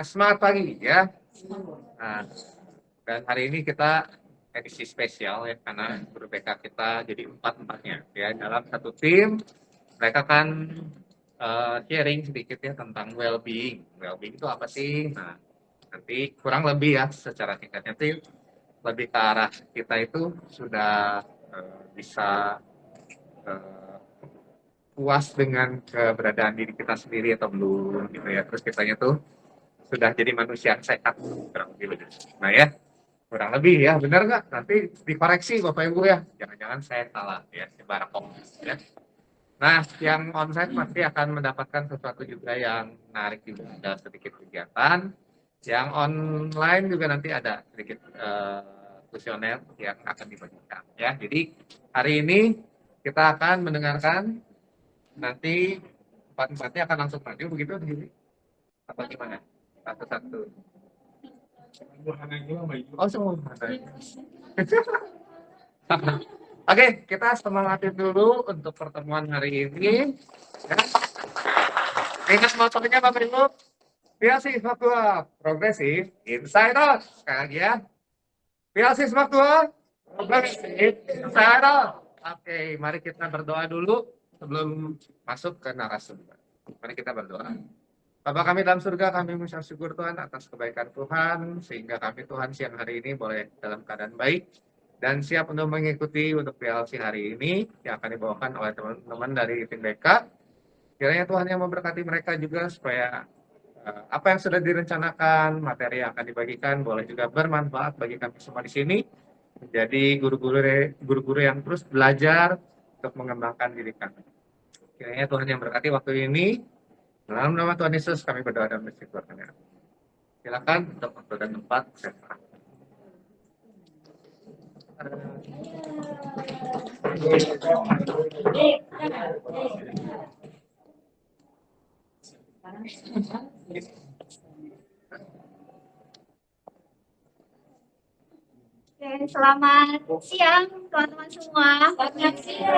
Semangat pagi ya. Nah, dan hari ini kita edisi spesial ya karena guru BK kita jadi empat-empatnya ya dalam satu tim. Mereka kan sharing sedikit ya tentang well-being. Well-being itu apa sih? Nah, nanti kurang lebih ya secara singkatnya tuh lebih ke arah kita itu sudah bisa eh, puas dengan keberadaan diri kita sendiri atau belum gitu ya. Terus kitanya tuh sudah jadi manusia yang sehat kurang lebih begitu. Nah ya, kurang lebih ya, benar nggak? Nanti dikoreksi Bapak Ibu ya, jangan-jangan saya salah ya, sebarang ya. Nah, yang onsite pasti akan mendapatkan sesuatu juga yang menarik juga, ada sedikit kegiatan. Yang online juga nanti ada sedikit kuesioner yang akan dibagikan ya. Jadi hari ini kita akan mendengarkan, nanti empat-empatnya akan langsung maju begitu di apa gimana? Satu-satu. Oh, semua. Oke, kita semangatin dulu untuk pertemuan hari ini. Ya. Ingat motonya Bapak Ibu, beasiswa tua progresif inside out. Sekali lagi ya, beasiswa tua progresif inside out. Oke, mari kita berdoa dulu sebelum masuk ke narasumber. Mari kita berdoa. Bapa kami dalam surga, kami mengucap syukur Tuhan atas kebaikan Tuhan, sehingga kami Tuhan siang hari ini boleh dalam keadaan baik dan siap untuk mengikuti untuk PLC hari ini yang akan dibawakan oleh teman-teman dari tim BK. Kiranya Tuhan yang memberkati mereka juga supaya apa yang sudah direncanakan, materi yang akan dibagikan boleh juga bermanfaat bagi kami semua di sini, menjadi guru-guru yang terus belajar untuk mengembangkan diri kami. Kiranya Tuhan yang memberkati waktu ini. Dalam nama Tuhan Yesus kami berdoa dan bersyukur. Silakan untuk waktu dan tempat. Oke, selamat siang teman-teman semua. Selamat siang.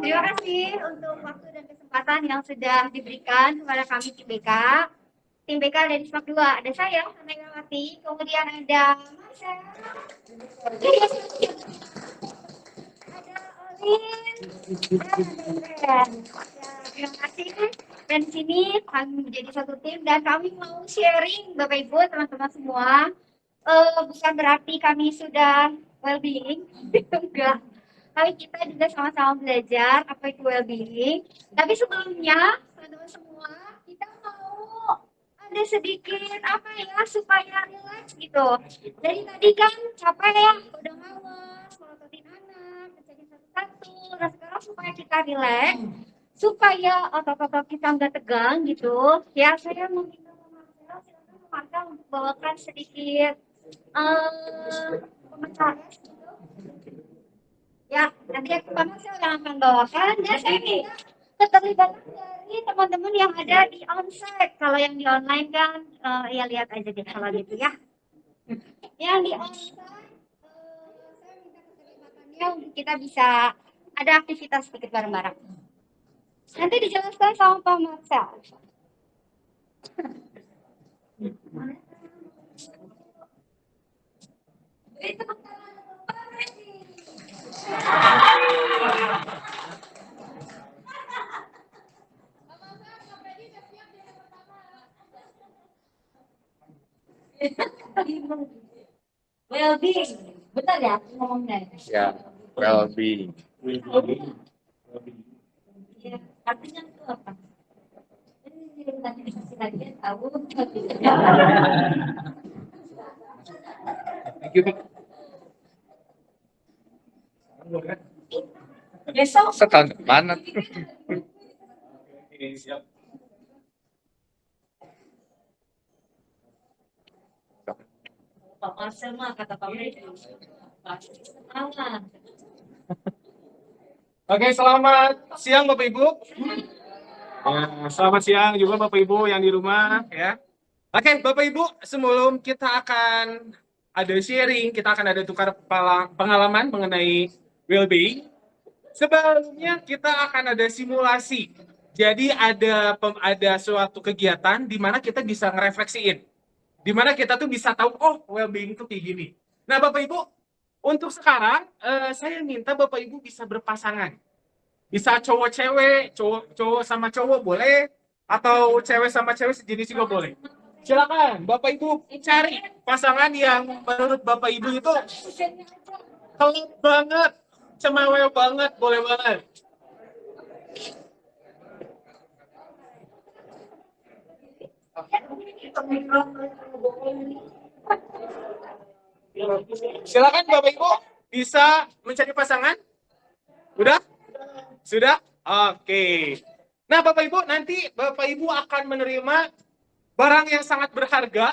Terima kasih untuk waktu dan kesempatan yang sudah diberikan kepada kami tim BK. Tim BK dari SMAK 2. Ada saya, Megawati, kemudian ada Marcel, ada Olin, dan ada Indren. Ya, terima kasih. Dan di sini kami menjadi satu tim dan kami mau sharing Bapak Ibu, teman-teman semua. Bukan berarti kami sudah well-being, enggak. Tapi kita juga sama-sama belajar apa itu well-being. Tapi sebelumnya, teman-teman semua, kita mau ada sedikit apa ya supaya relax gitu. Dari tadi kan capek ya, udah malas, melototin anak, kerjain satu-satu. Nah sekarang supaya kita relax, supaya otot-otot kita nggak tegang gitu, ya saya meminta Marcel, silakan Marcel untuk bawakan sedikit pemecahnya gitu. Ya, nanti aku Marcel yang akan bawakan dan saya minta keterlibatan dari teman-teman yang ada di onsite. Kalau yang di online kan ya lihat aja deh kalau gitu ya. Yang di onsite saya minta keterlibatannya untuk kita bisa ada aktivitas sedikit bareng-bareng. Nanti dijelaskan sama Pak Marcel. Well-being, betul ya ngomongnya? Ya, well-being. Ya, artinya itu apa? Tadi dikasih lagi tahu. Besok Setahun depan. Siap. Pak Marcel mah kata Pak Marcel. Oke, selamat siang Bapak Ibu. Ya, selamat siang juga Bapak Ibu yang di rumah ya. Oke, Bapak Ibu, sebelum kita akan ada sharing, kita akan ada tukar pengalaman mengenai well-being. Sebelumnya kita akan ada simulasi Jadi ada suatu kegiatan di mana kita bisa ngerefleksiin. Di mana kita tuh bisa tahu, oh well-being itu kayak gini. Nah Bapak Ibu, untuk sekarang saya minta Bapak Ibu bisa berpasangan. Bisa cowok cewek, cowok sama cowok boleh, atau cewek sama cewek sejenis juga boleh. Silakan Bapak Ibu cari pasangan yang menurut Bapak Ibu itu kelop banget, cemewek banget, boleh banget. Silakan Bapak Ibu bisa mencari pasangan. Udah? Sudah? Oke. Nah Bapak Ibu, nanti Bapak Ibu akan menerima barang yang sangat berharga,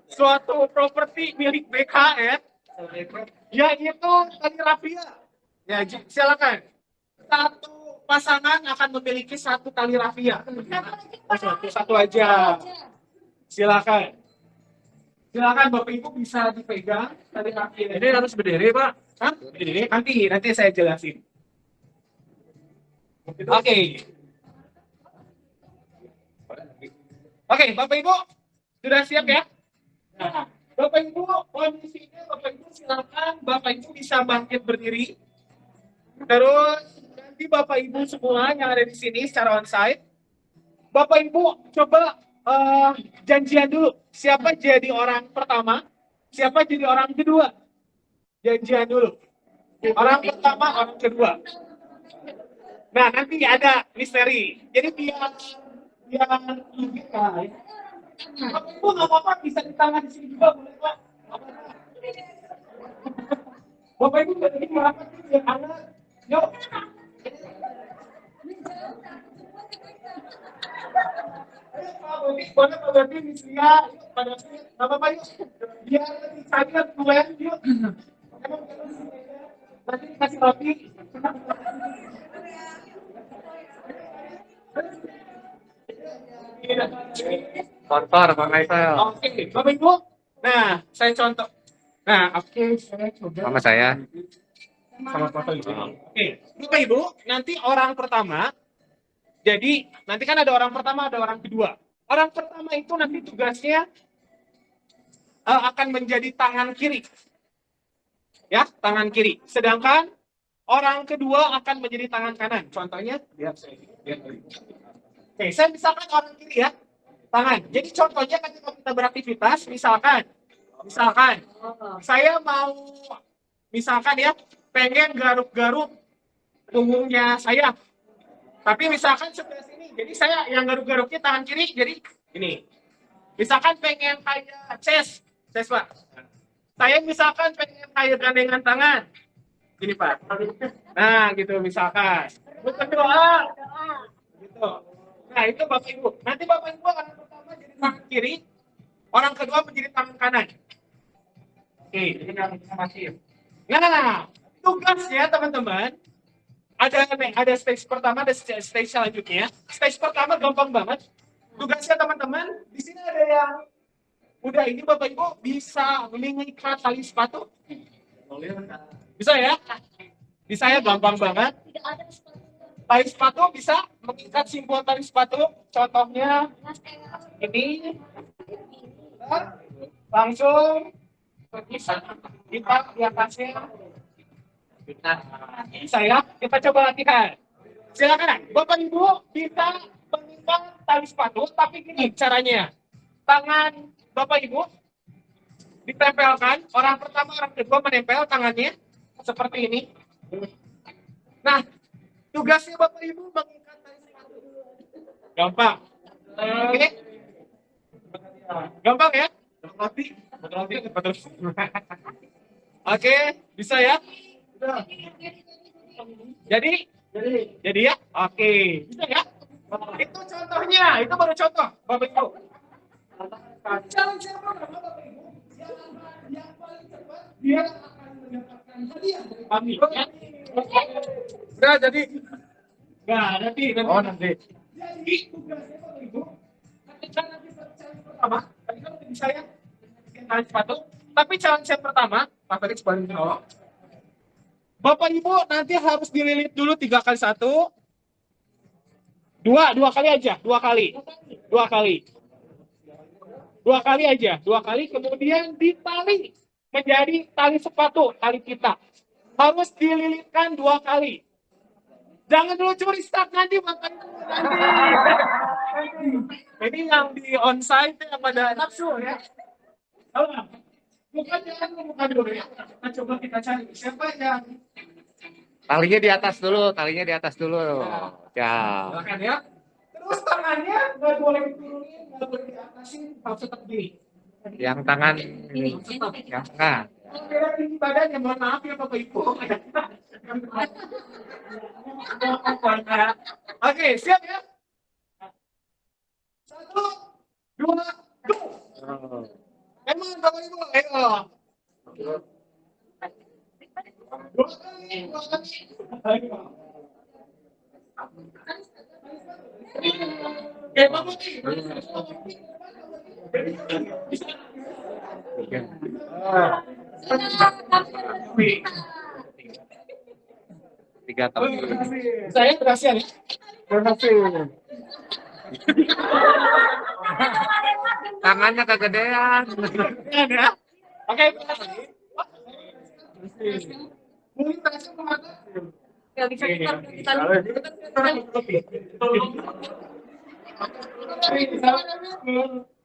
suatu properti milik BKN, yaitu tali rafia. Ya, silakan. Satu pasangan akan memiliki satu tali rafia. Satu aja. Silakan. Silakan Bapak Ibu bisa dipegang tali rafia. Ini harus berdiri, Pak. Hah? Berdiri? Nanti saya jelasin. Oke. Oke, Bapak Ibu sudah siap ya? Nah, Bapak Ibu kondisinya Bapak Ibu silakan Bapak Ibu bisa bangkit berdiri. Terus nanti Bapak Ibu semua yang ada di sini secara onsite, Bapak Ibu coba janjian dulu. Siapa jadi orang pertama? Siapa jadi orang kedua? Janjian dulu. Orang pertama, orang kedua. Nah, nanti ada misteri. Jadi biar lebih baik. Bapak Ibu nggak apa-apa bisa di tangan di sini juga boleh Pak. Bapak Ibu nggak jadi merapat biar anak. Yuk. Ayo Pak Bobi, boleh Pak Bobi Mislia, yuk pada sini. Nggak apa-apa yuk. Biar lebih sadar kalian yuk. Nanti kasih roti. Kotor, Bang Aisel. Oke, Bapak Ibu. Nah, saya contoh. Nah, oke, saya coba. Sama saya. Sama Bapak Ibu. Oke, Bapak Ibu, nanti orang pertama. Jadi, nanti kan ada orang pertama, ada orang kedua. Orang pertama itu nanti tugasnya akan menjadi tangan kiri. Ya, tangan kiri. Sedangkan orang kedua akan menjadi tangan kanan. Contohnya, lihat saya. Oke, saya misalkan orang kiri ya, tangan. Jadi contohnya ketika kita beraktivitas, misalkan saya mau, misalkan ya, pengen garuk-garuk punggungnya saya. Tapi misalkan sebelah sini, jadi saya yang garuk-garuknya tangan kiri, jadi ini. Misalkan pengen kayak chest Pak. Saya misalkan pengen kayak gandengan tangan. Gini Pak. Nah gitu misalkan. Berdoa. Gitu. Nah itu Bapak Ibu. Nanti Bapak Ibu akan pertama jadi tangan kiri, orang kedua menjadi tangan kanan. Oke, jadi kita masih. Nah, tugasnya teman-teman ada stage pertama, ada stage selanjutnya. Stage pertama gampang banget. Tugasnya teman-teman, di sini ada yang udah ini Bapak Ibu bisa mengikat tali sepatu. Bisa ya? Bisa ya, gampang banget. Tali sepatu bisa mengikat simpul tali sepatu. Contohnya ini. Langsung kita di atasnya. Bisa ya? Kita coba latihan. Silakan, Bapak Ibu bisa mengikat tali sepatu, tapi gini caranya. Tangan Bapak Ibu ditempelkan, orang pertama, orang kedua menempel tangannya seperti ini. Nah, tugasnya Bapak Ibu mengikat tali sepatu. Gampang. Oke. Gampang ya? Oke, bisa ya? Jadi ya? Oke. Bisa ya? Itu contohnya, itu baru contoh, Bapak Ibu. Challenge Bapak Ibu, yang paling cepat dia akan mendapatkan hadiah dari kami. Udah jadi. Nah, nanti. Oh, nanti. Jadi tugasnya Bapak Ibu, ketika nanti challenge pertama, tadi kan udah bisa ya, challenge sepatu. Tapi challenge yang pertama, Pak Felix balik ke bawah. Bapak Ibu nanti harus dililit dulu 3 kali 1. Dua kali aja, dua kali aja, dua kali, kemudian ditali menjadi tali sepatu, tali kita. Harus dililitkan 2 kali. Jangan dulu curi start nanti makan nanti. Ini yang di onsite yang pada nafsu ya. Bukan dulu ya. Kita coba kita cari siapa yang Talinya di atas dulu, talinya di atas dulu. Ya. silakan ya. Terus tangannya nggak boleh diturunin, nggak boleh diatasin, harus tetap gini. Yang tangan yang tengah. Beda tinggi badannya, mohon maaf ya Bapak Ibu. Oke, siap ya? 1, 2, go! Emang Bapak Ibu, ayo. 2 kali, 2 kali. Ayo. Oke, Bapak Tiga tahun. Saya berhasil ya? Berhasil. Tangannya kegedean. Ya. Oke, mungkin berhasil kemana? Gak bisa kita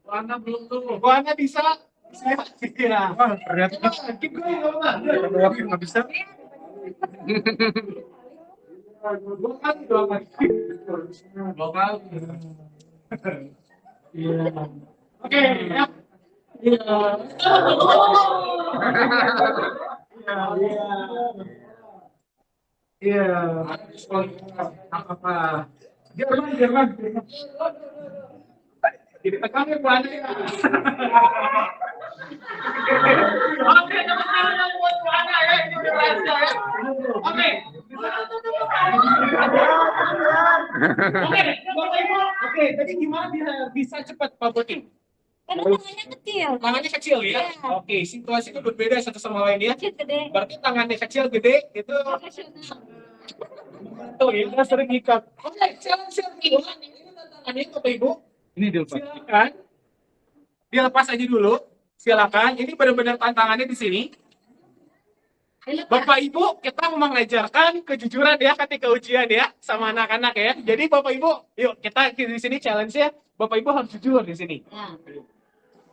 Warna belum tuh. Warna bisa. Iya. Berat. Keep going, nggak bisa. Dua kali. Iya. Oke, ya. Iya. Iya. Apa? Jerman. Jadi tekan ya Bu Andi. Oke, teman-teman buat Bu Andi ya, ini udah rahasia ya. Oke. Bapak Ibu. Oke, jadi gimana bisa cepat Pak Boti? Karena tangannya kecil. Tangannya kecil ya? Oke, situasi itu berbeda satu sama lain ya. Kecil gede. Berarti tangannya kecil gede itu Profesional. tuh ya, kita sering ikat. Oke, challenge kedua. Ini tantangannya Bapak Ibu. Ini dilepas. Silakan. Dilepas aja dulu. Silakan. Ini benar-benar tantangannya di sini. Bapak Ibu, kita mau mengajarkan kejujuran ya ketika ujian ya sama anak-anak ya. Jadi Bapak Ibu, yuk kita di sini challenge-nya Bapak Ibu harus jujur di sini.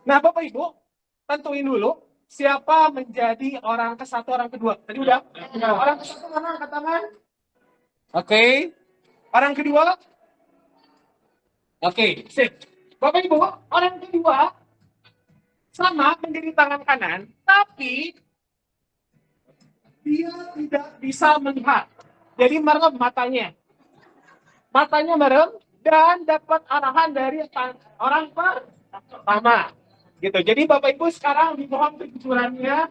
Nah, Bapak Ibu, tentuin dulu siapa menjadi orang ke-1, orang kedua. Tadi udah? Nah, orang ke-1 mana angkat tangan? Oke. Orang kedua? Oke, sip. Bapak Ibu, orang kedua sama menjadi tangan kanan, tapi dia tidak bisa melihat. Jadi merem matanya. Matanya merem dan dapat arahan dari orang pertama. Gitu. Jadi Bapak Ibu sekarang dimohon kejujurannya.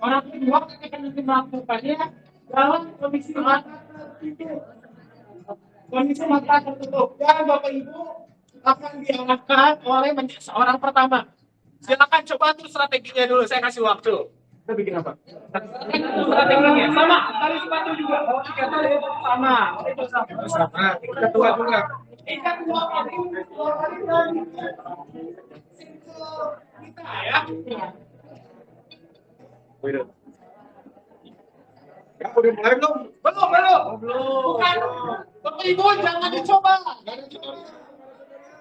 Orang kedua akan melakukannya dalam kondisi mata tertutup. Kondisi mata tertutup. Dan Bapak Ibu akan diarahkan oleh seorang pertama. Silakan coba tuh strateginya dulu. Saya kasih waktu. Kita bikin apa? Strateginya sama. Tali sepatu juga. Oh, tiga tali sama. Itu sama. Kita tua juga. Ikan 2 kali. 2 kali tali. Kita ya. Ya, udah mulai belum? Belum. Bukan. Bapak Ibu jangan dicoba.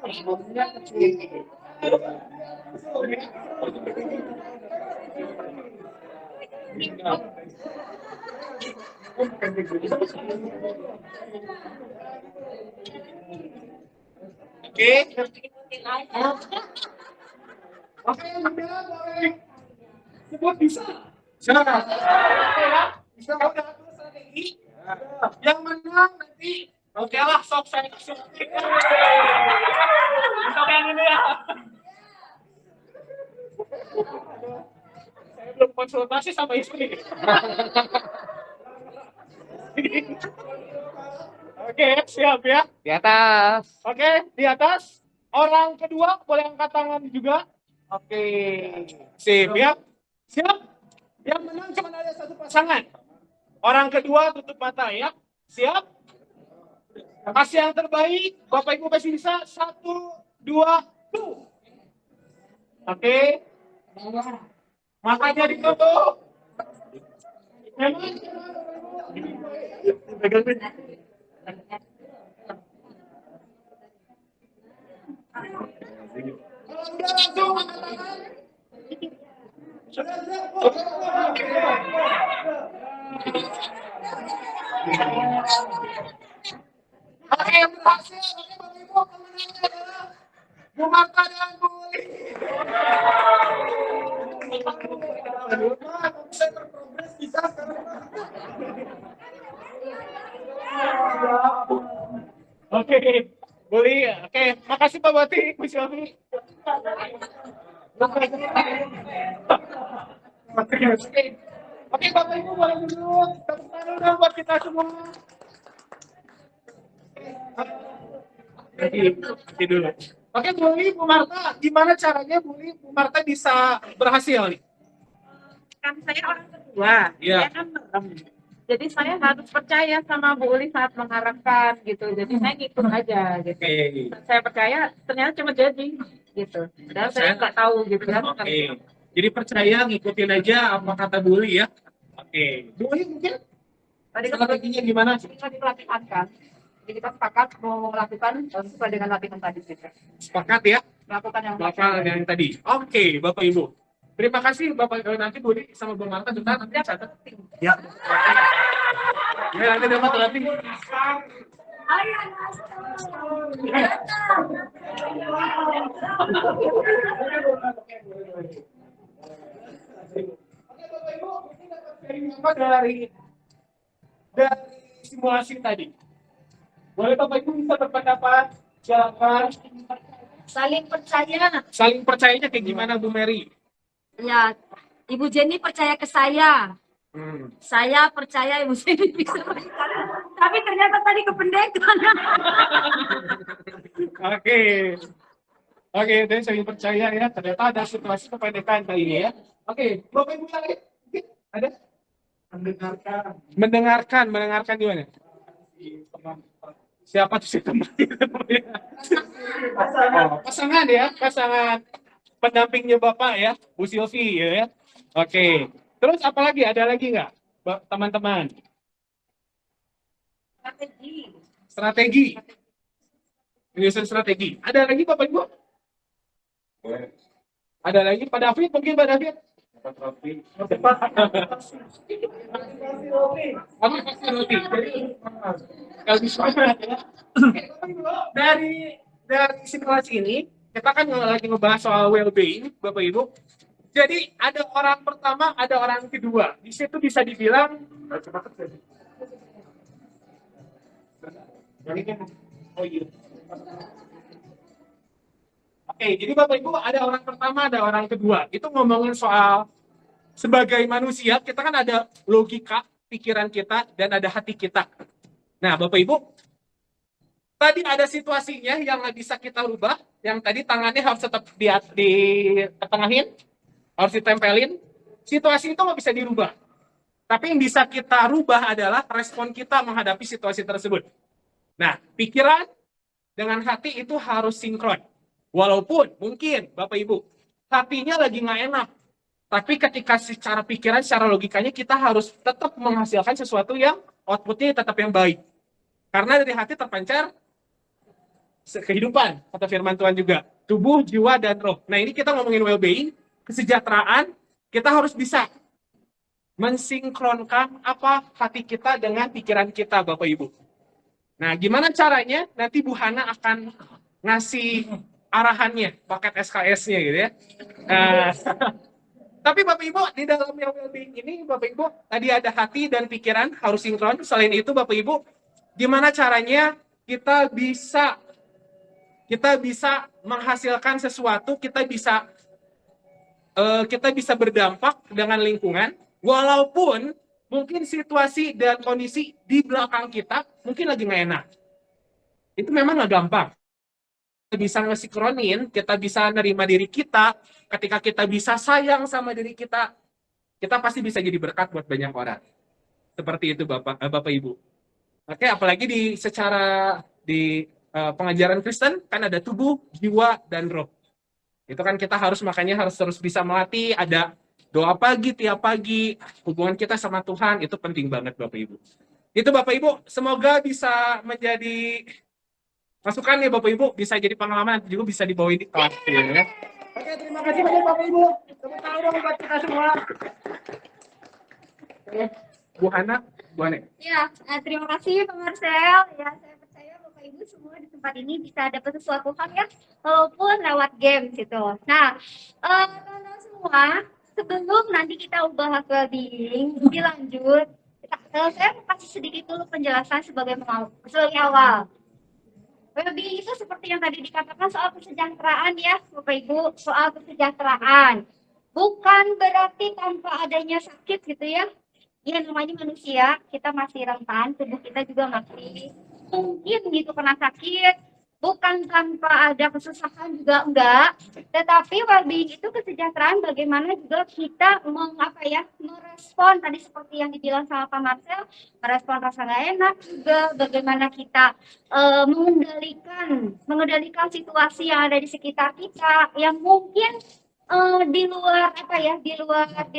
Oke. Oke, udah boleh. Sebut bisa. Silakan. Oke ya. Bisa udah atur strategi. Yang menang nanti oke lah, sok saya kasih. Sok yang ini ya. Saya belum konsultasi sama istri. Oke, siap ya. Di atas. Oke, di atas. Orang kedua boleh angkat tangan juga. Oke, sip ya. Siap. Yang menang cuma ada satu pasangan. Orang kedua tutup mata ya. Siap. Kasih yang terbaik. Bapak Ibu masih bisa. 1, 2, tuh. Oke. Matanya ditutup. Oke, berhasil. Bu Marta dan Bu Uli. Bisa berprogres, bisa sekarang. Oke, Buli. Oke, makasih Pak Bati, Bu Sylvie. Oke, Bapak Ibu boleh duduk. Tepuk tangan dong buat kita semua. Oke dulu. Oke, Buli, Bu Marta, gimana caranya Buli, Bu Marta bisa berhasil nih? Kan saya orang kedua, Iya. dia kan merem. Jadi saya harus percaya sama Bu Uli saat mengarahkan gitu. Jadi saya ngikut aja gitu. Oke. Saya percaya ternyata cuma jadi gitu. Dan saya nggak tahu gitu kan. Oke. Jadi percaya ngikutin aja apa kata Buli ya. Oke. Buli mungkin Tadi kan strateginya gimana sih? kita dilatihan kan. Jadi kita sepakat mau melakukan sesuai dengan latihan tadi kita. Sepakat ya? Melakukan yang Bapak yang tadi. Oke, Bapak Ibu. Terima kasih Bapak. Nanti Budi sama Bu Marta juga nanti catat. Ya. Ya, nanti dapat latih. Apa dari simulasi tadi? Boleh Bapak Ibu bisa berpendapat? Silakan. Saling percaya. Saling percayanya kayak gimana Bu Mary? Ya, Ibu Jenny percaya ke saya. Hmm. Saya percaya Ibu Jenny bisa. Tapi ternyata tadi kependekan. Oke. Oke, dan saya percaya ya, ternyata ada situasi kependekan kali ini ya. Oke, Bapak Ibu yang lain? Mungkin ada? Mendengarkan gimana? Siapa tuh si teman? Oh, pasangan ya, pasangan pendampingnya Bapak ya, Bu Sylvie ya. Oke. Terus apa lagi? Ada lagi nggak, teman-teman? Strategi. Menyusun strategi. Ada lagi Bapak Ibu? Ada lagi Pak David? Mungkin Pak David? Oke, pasti roti. Kalau bisa ya. Dari simulasi ini kita kan lagi ngebahas soal well-being, Bapak Ibu. Jadi ada orang pertama, ada orang kedua. Di situ bisa dibilang oh iya. Oke, jadi Bapak Ibu ada orang pertama, ada orang kedua. Itu ngomongin soal sebagai manusia, kita kan ada logika, pikiran kita, dan ada hati kita. Nah, Bapak Ibu, tadi ada situasinya yang nggak bisa kita rubah, yang tadi tangannya harus tetap ditengahin, harus ditempelin. Situasi itu nggak bisa dirubah. Tapi yang bisa kita rubah adalah respon kita menghadapi situasi tersebut. Nah, pikiran dengan hati itu harus sinkron. Walaupun mungkin, Bapak Ibu, hatinya lagi nggak enak. Tapi ketika secara pikiran, secara logikanya kita harus tetap menghasilkan sesuatu yang outputnya tetap yang baik. Karena dari hati terpancar kehidupan, kata firman Tuhan juga. Tubuh, jiwa, dan roh. Nah ini kita ngomongin well-being, kesejahteraan, kita harus bisa mensinkronkan apa hati kita dengan pikiran kita, Bapak Ibu. Nah gimana caranya? Nanti Bu Hana akan ngasih arahannya, paket SKS-nya gitu ya. Tapi Bapak Ibu, di dalam yang well-being ini, Bapak Ibu, tadi ada hati dan pikiran harus sinkron. Selain itu, Bapak Ibu, gimana caranya kita bisa menghasilkan sesuatu, kita bisa berdampak dengan lingkungan, walaupun mungkin situasi dan kondisi di belakang kita mungkin lagi nggak enak. Itu memang nggak gampang. Kita bisa ngesinkronin, kita bisa nerima diri kita, ketika kita bisa sayang sama diri kita pasti bisa jadi berkat buat banyak orang. Seperti itu Bapak Ibu. Oke, apalagi secara di pengajaran Kristen kan ada tubuh, jiwa, dan roh. Itu kan kita harus makanya harus terus bisa melatih, ada doa pagi tiap pagi, hubungan kita sama Tuhan itu penting banget Bapak Ibu. Itu Bapak Ibu, semoga bisa menjadi masukan ya Bapak Ibu, bisa jadi pengalaman juga bisa dibawa di kelas ya. Oke, terima kasih banyak Bapak Ibu. Tepuk tangan dong buat kita semua. Oke, Bu Hana, Bu Hane. Ya, terima kasih Pak Marcel. Ya, saya percaya Bapak Ibu semua di tempat ini bisa dapat sesuatu hal ya, walaupun lewat game gitu. Nah, teman-teman semua, sebelum nanti kita bahas well-being, lebih lanjut, saya mau kasih sedikit dulu penjelasan sebagai awal. Well-being itu seperti yang tadi dikatakan soal kesejahteraan ya, Bapak Ibu, soal kesejahteraan. Bukan berarti tanpa adanya sakit gitu ya. Ya namanya manusia, kita masih rentan, tubuh kita juga masih mungkin gitu kena sakit. Bukan tanpa ada kesusahan juga enggak, tetapi well-being itu kesejahteraan bagaimana juga kita merespon tadi seperti yang dibilang sama Pak Marcel, merespon rasa nggak enak juga, bagaimana kita mengendalikan situasi yang ada di sekitar kita yang mungkin di luar di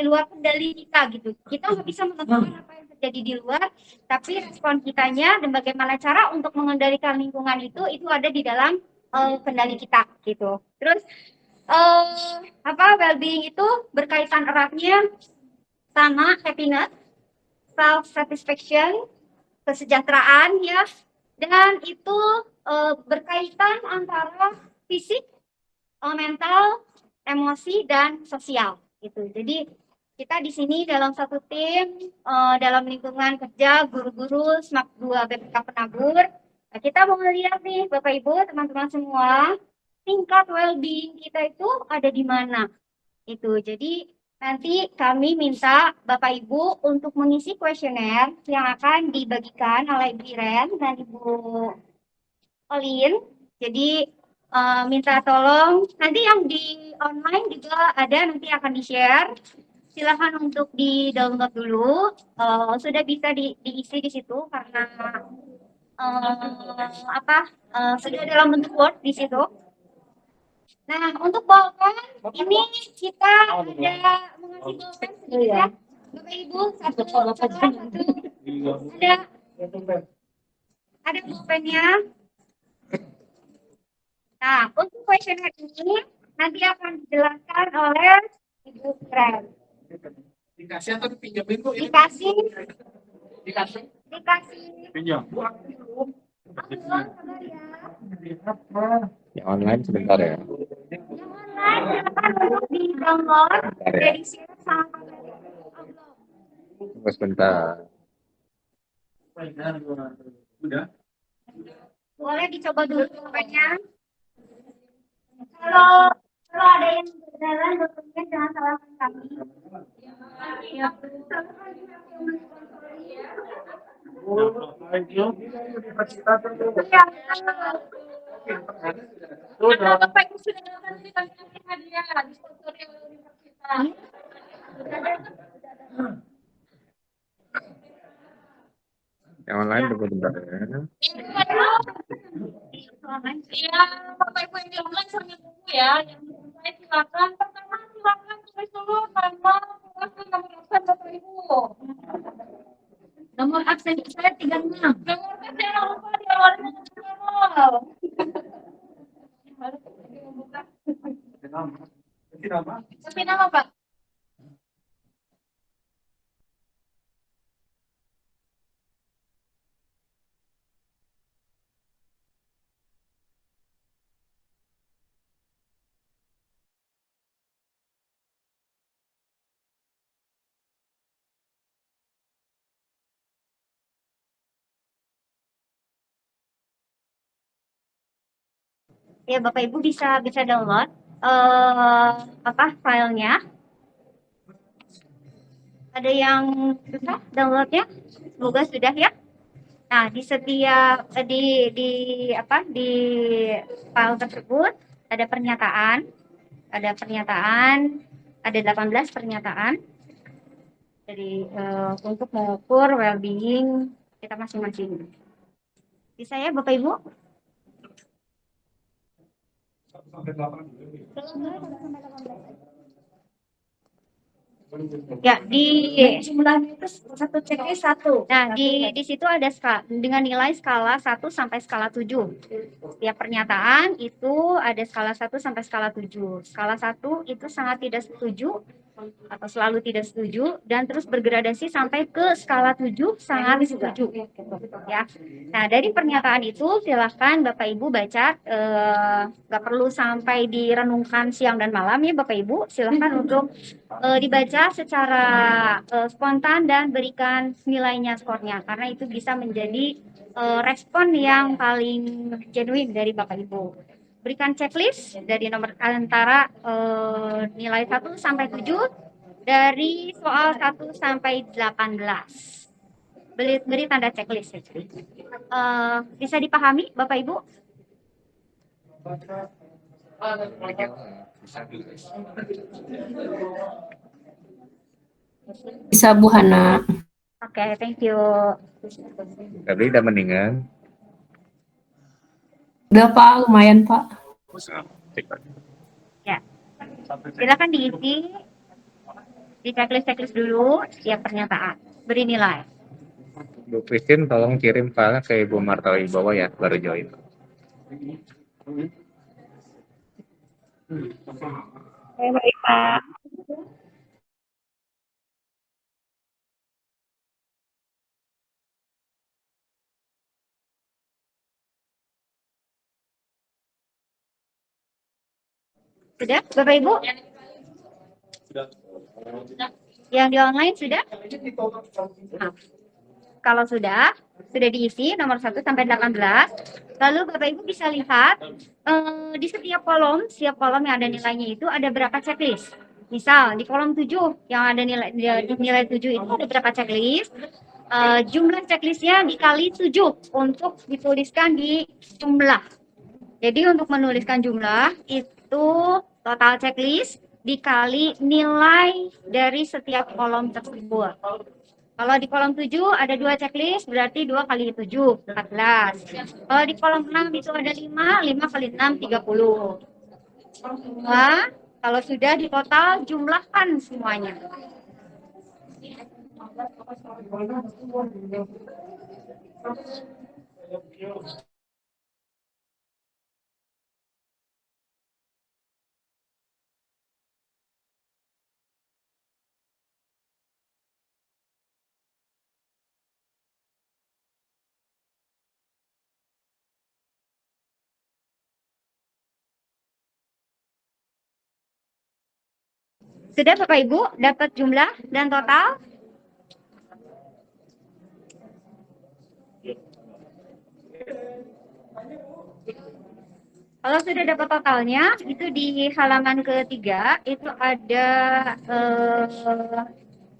luar kendali kita gitu. Kita nggak bisa menentukan apa yang terjadi di luar, tapi respon kitanya dan bagaimana cara untuk mengendalikan lingkungan itu ada di dalam kendali kita gitu. Terus well-being itu berkaitan eratnya sama happiness, self satisfaction, kesejahteraan ya, dan itu berkaitan antara fisik, mental, emosi, dan sosial gitu. Jadi kita di sini dalam satu tim, dalam lingkungan kerja guru-guru SMAK 2 BPK Penabur, kita mau melihat nih Bapak Ibu, teman-teman semua, tingkat well-being kita itu ada di mana itu. Jadi nanti kami minta Bapak Ibu untuk mengisi kuesioner yang akan dibagikan oleh Ibu Iren dan Ibu Olin. Jadi minta tolong nanti yang di online juga ada, nanti akan di-share. Silahkan untuk di-download dulu. Sudah bisa diisi di situ karena sudah dalam bentuk Word di situ. Nah, untuk bolpen ini kita ada mengasih bolpen sedikit ya. Bapak Ibu, satu. Ada bolpennya. Nah, untuk kuesioner ini nanti akan dijelaskan oleh Ibu Fred. Dikasih atau dipinjamin Bu? Dikasih. Pinjam. Belum, sabar ya. Yang online sebentar ya. Yang online silakan untuk di-download, Ya. di-share sama Tunggu sebentar. Udah. boleh dicoba dulu bolpennya. Kalau ada yang berjalan dokumennya jangan salahkan kami. Ya. Karena Bapak Ibu sudah dapat dikasih hadiah disponsori oleh universitas. Yang online tunggu sebentar ya. Iya, Bapak Ibu yang di online sambil tunggu ya. Yang di online silakan. Pertama silakan tulis dulu nama, kelas dan nomor absen Bapak Ibu. Nomor absen saya 36. Nomor absen jangan lupa diawali dengan 0. Tapi nama Pak. Ya, Bapak Ibu bisa download filenya. Ada yang susah downloadnya? Semoga sudah ya. Nah, di setiap di file tersebut ada pernyataan, ada 18 pernyataan. Jadi untuk mengukur well-being kita masing-masing. Bisa ya Bapak Ibu? Ya, jumlahnya itu satu checklist satu. Nah, di situ ada dengan nilai skala 1 sampai skala 7. Setiap pernyataan itu ada skala 1 sampai skala 7. Skala 1 itu sangat tidak setuju atau selalu tidak setuju, dan terus bergradasi sampai ke skala 7 sangat setuju, ya. Nah, dari pernyataan itu silahkan Bapak Ibu baca, nggak perlu sampai direnungkan siang dan malam ya Bapak Ibu, silahkan untuk dibaca secara spontan dan berikan nilainya, skornya, karena itu bisa menjadi respon yang paling genuine dari Bapak Ibu. Berikan checklist dari nomor antara nilai 1 sampai 7, dari soal 1 sampai 18. Beri tanda checklist. Bisa dipahami Bapak Ibu? Bisa Bu Hana. Oke, thank you. Febri udah mendingan. Udah Pak, lumayan Pak. Ya, silakan diisi di checklist dulu setiap pernyataan. Beri nilai. Bu Christine tolong kirim filenya ke Ibu Marta Wibowo ya, baru join. Baik, Pak. Sudah, Bapak Ibu? Yang di online sudah? Nah, kalau sudah diisi nomor 1 sampai 18, lalu Bapak Ibu bisa lihat di setiap kolom yang ada nilainya itu ada berapa checklist. Misal di kolom 7 yang ada nilai 7 itu ada berapa checklist. Jumlah checklistnya dikali 7 untuk dituliskan di jumlah. Jadi untuk menuliskan jumlah itu total checklist dikali nilai dari setiap kolom tersebut. Kalau di kolom 7 ada 2 checklist, berarti 2 kali 7, 14. Kalau di kolom 6 itu ada 5 kali 6, 30. Semua, kalau sudah di total, jumlahkan semuanya. Sudah Bapak Ibu dapat jumlah dan total? Kalau sudah dapat totalnya, itu di halaman ketiga itu ada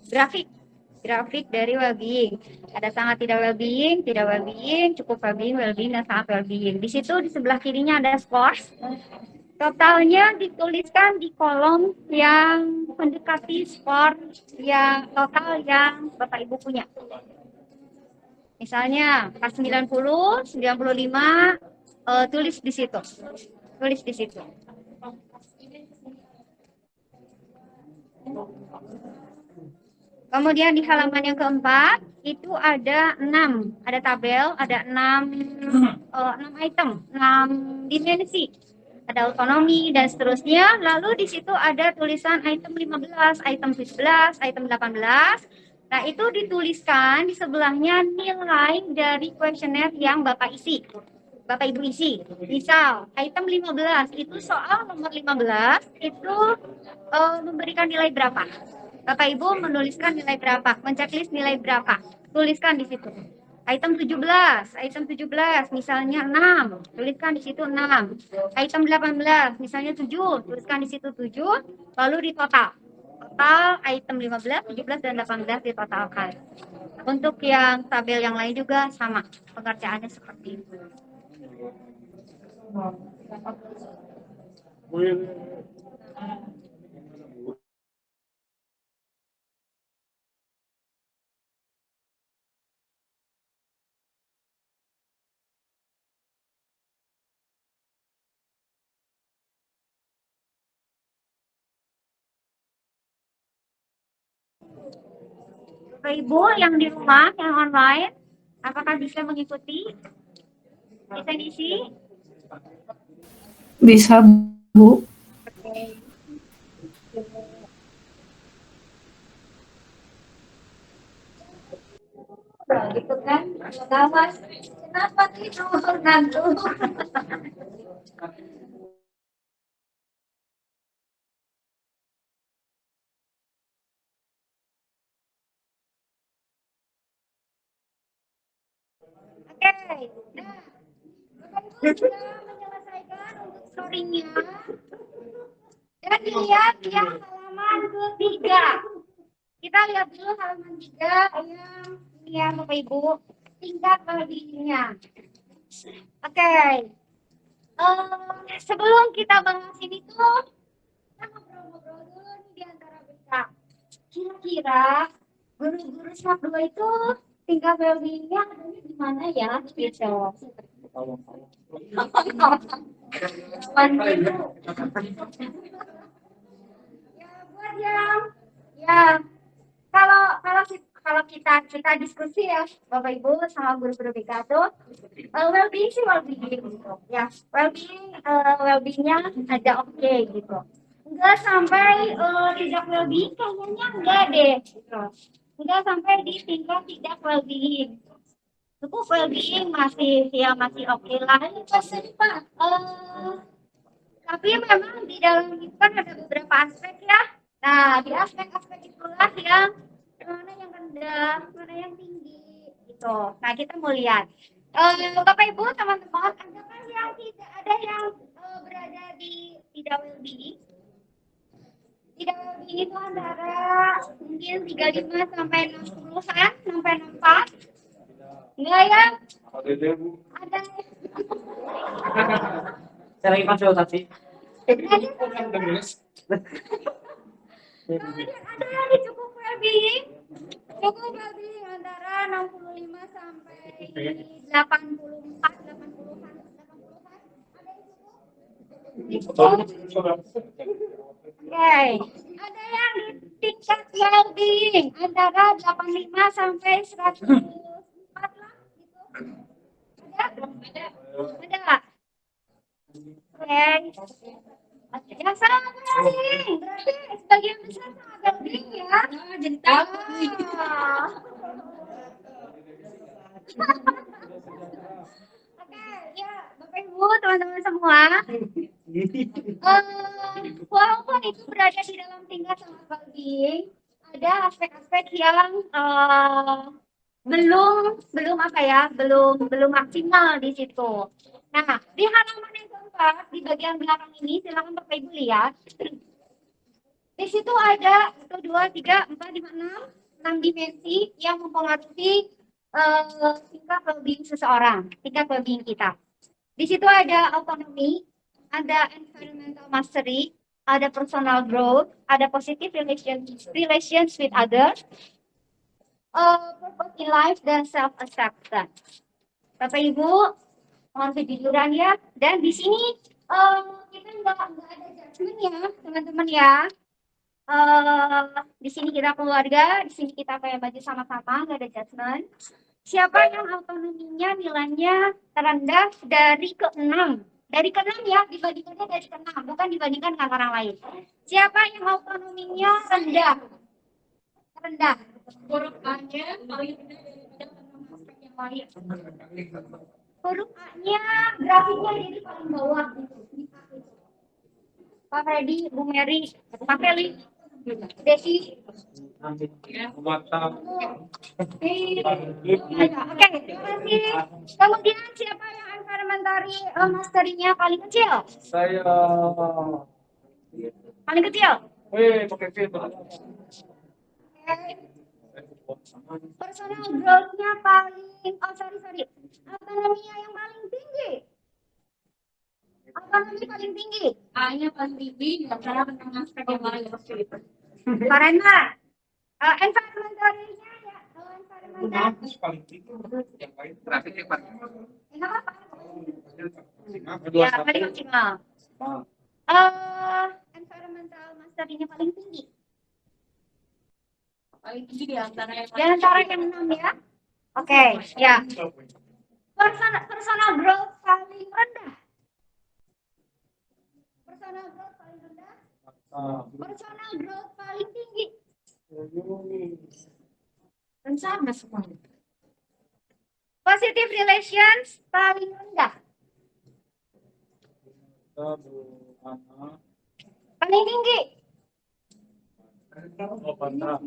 grafik dari well-being. Ada sangat tidak well-being, cukup well-being, dan sangat well-being. Di situ di sebelah kirinya ada scores. Totalnya dituliskan di kolom yang mendekati skor yang total yang Bapak Ibu punya. Misalnya pas 90, 95, tulis di situ. Kemudian di halaman yang keempat itu ada 6, ada tabel, ada 6 item, 6 dimensi. Ada autonomi dan seterusnya. Lalu di situ ada tulisan item 15, item 17, item 18. Nah, itu dituliskan di sebelahnya nilai dari kuesioner yang Bapak Ibu isi. Misal, item 15 itu soal nomor 15 itu memberikan nilai berapa? Bapak Ibu menuliskan nilai berapa? Menceklis nilai berapa? Tuliskan di situ. Item 17 misalnya 6, tuliskan di situ 6. Item 18 misalnya 7, tuliskan di situ 7, lalu di total. Total item 15, 17 dan 18 ditotalkan. Untuk yang tabel yang lain juga sama, pengerjaannya seperti itu. Bapak Ibu yang di rumah, yang online, apakah bisa mengikuti? Bisa ngisi? Bisa, Bu. Oke. Gitu kan? Gawas. Kenapa tidur ngantuk? Oke, nah, Bapak Ibu sudah menyelesaikan untuk story-nya dan dilihat yang halaman ketiga. Kita lihat dulu halaman 3 yang ini ya Bapak Ibu, tingkat well-being-nya. Oke, sebelum kita bahas ini tuh, kita ngobrol-ngobrol dulu nih di antara kita. Kira-kira guru-guru SNAP 2 itu tingkat well-being-nya adanya di mana ya? Gitu. Ya, buat yang kalau kalau kalau kita diskusi ya Bapak Ibu sama guru-guru BK tuh well-being sih well-being gitu ya well-beingnya ada oke gitu enggak sampai tidak well-being kayaknya enggak deh gitu. Enggak sampai di tingkat tidak well-being cukup well-being masih ya masih oke lah. Tapi memang di dalam itu kan ada beberapa aspek ya. Nah, di aspek-aspek itulah yang mana yang rendah, mana yang tinggi gitu. Nah, kita mau lihat. Bapak Ibu, teman-teman, adakah yang tidak ada yang berada di tidak well-being? Tidak well-being itu antara mungkin 35 sampai 60-an, sampai 64. Enggak ya? Ada. Saya lagi konsultasi. Kemudian ada yang di cukup well-being antara 65 sampai 84, 80-an, 80-an. Ada yang cukup? Oke. Ada yang di tingkat well-being antara 85 sampai 104 lah gitu. Ada? Ada. Oke. Yang sama well-being. Berarti sebagian besar sama well-being ya. Jadi takut nih. Oke, ya Bapak Ibu, teman-teman semua. Walaupun itu berada di dalam tingkat sama well-being, ada aspek-aspek yang belum apa ya, belum maksimal di situ. Nah, di halaman yang keempat di bagian belakang ini, silakan Bapak Ibu lihat. Di situ ada 1, 2, 3, 4, 5, 6 dimensi yang mempengaruhi tingkat well-being seseorang, tingkat well-being kita. Di situ ada autonomy, ada environmental mastery, ada personal growth, ada positive relations with others, purpose in life, dan self-acceptance. Bapak Ibu, mohon kejujuran ya. Dan di sini kita nggak ada judgment ya, teman-teman ya. Di sini kita keluarga, di sini kita kayak baju sama-sama, nggak ada judgment. Siapa yang autonominya nilainya terendah dari ke-6? Dari ke-6 ya, dibandingkannya dari ke-6, bukan dibandingkan dengan orang lain. Siapa yang autonominya rendah? Rendah. Huruf A-nya paling rendah daripada aspek yang lain. Huruf A-nya grafiknya jadi paling bawah gitu. Pak Freddy, Bu Mary, Pak Feli, Desi. Oke, terima kasih. Kemudian siapa yang environmentary mastery-nya paling kecil? Saya. Paling kecil? Pakai filter. Personal growth-nya paling, sorry. Autonominya yang paling tinggi. Autonomi paling tinggi. A-nya paling tinggi, nggak salah tentang aspek yang lain. Pak Renma. Environmentary-nya ya, kalau environmental. Paling tinggi. Yang lain. Grafiknya Pak. Enggak apa-apa. Ya, paling maksimal. Environmental mastery-nya paling tinggi. Paling tinggi di antara yang Di antara yang 6 ya. Oke, ya. Personal growth paling rendah. Personal growth paling rendah. Personal growth paling tinggi. Dan sama semua. Positive relations paling rendah. Paling tinggi. Berpenilai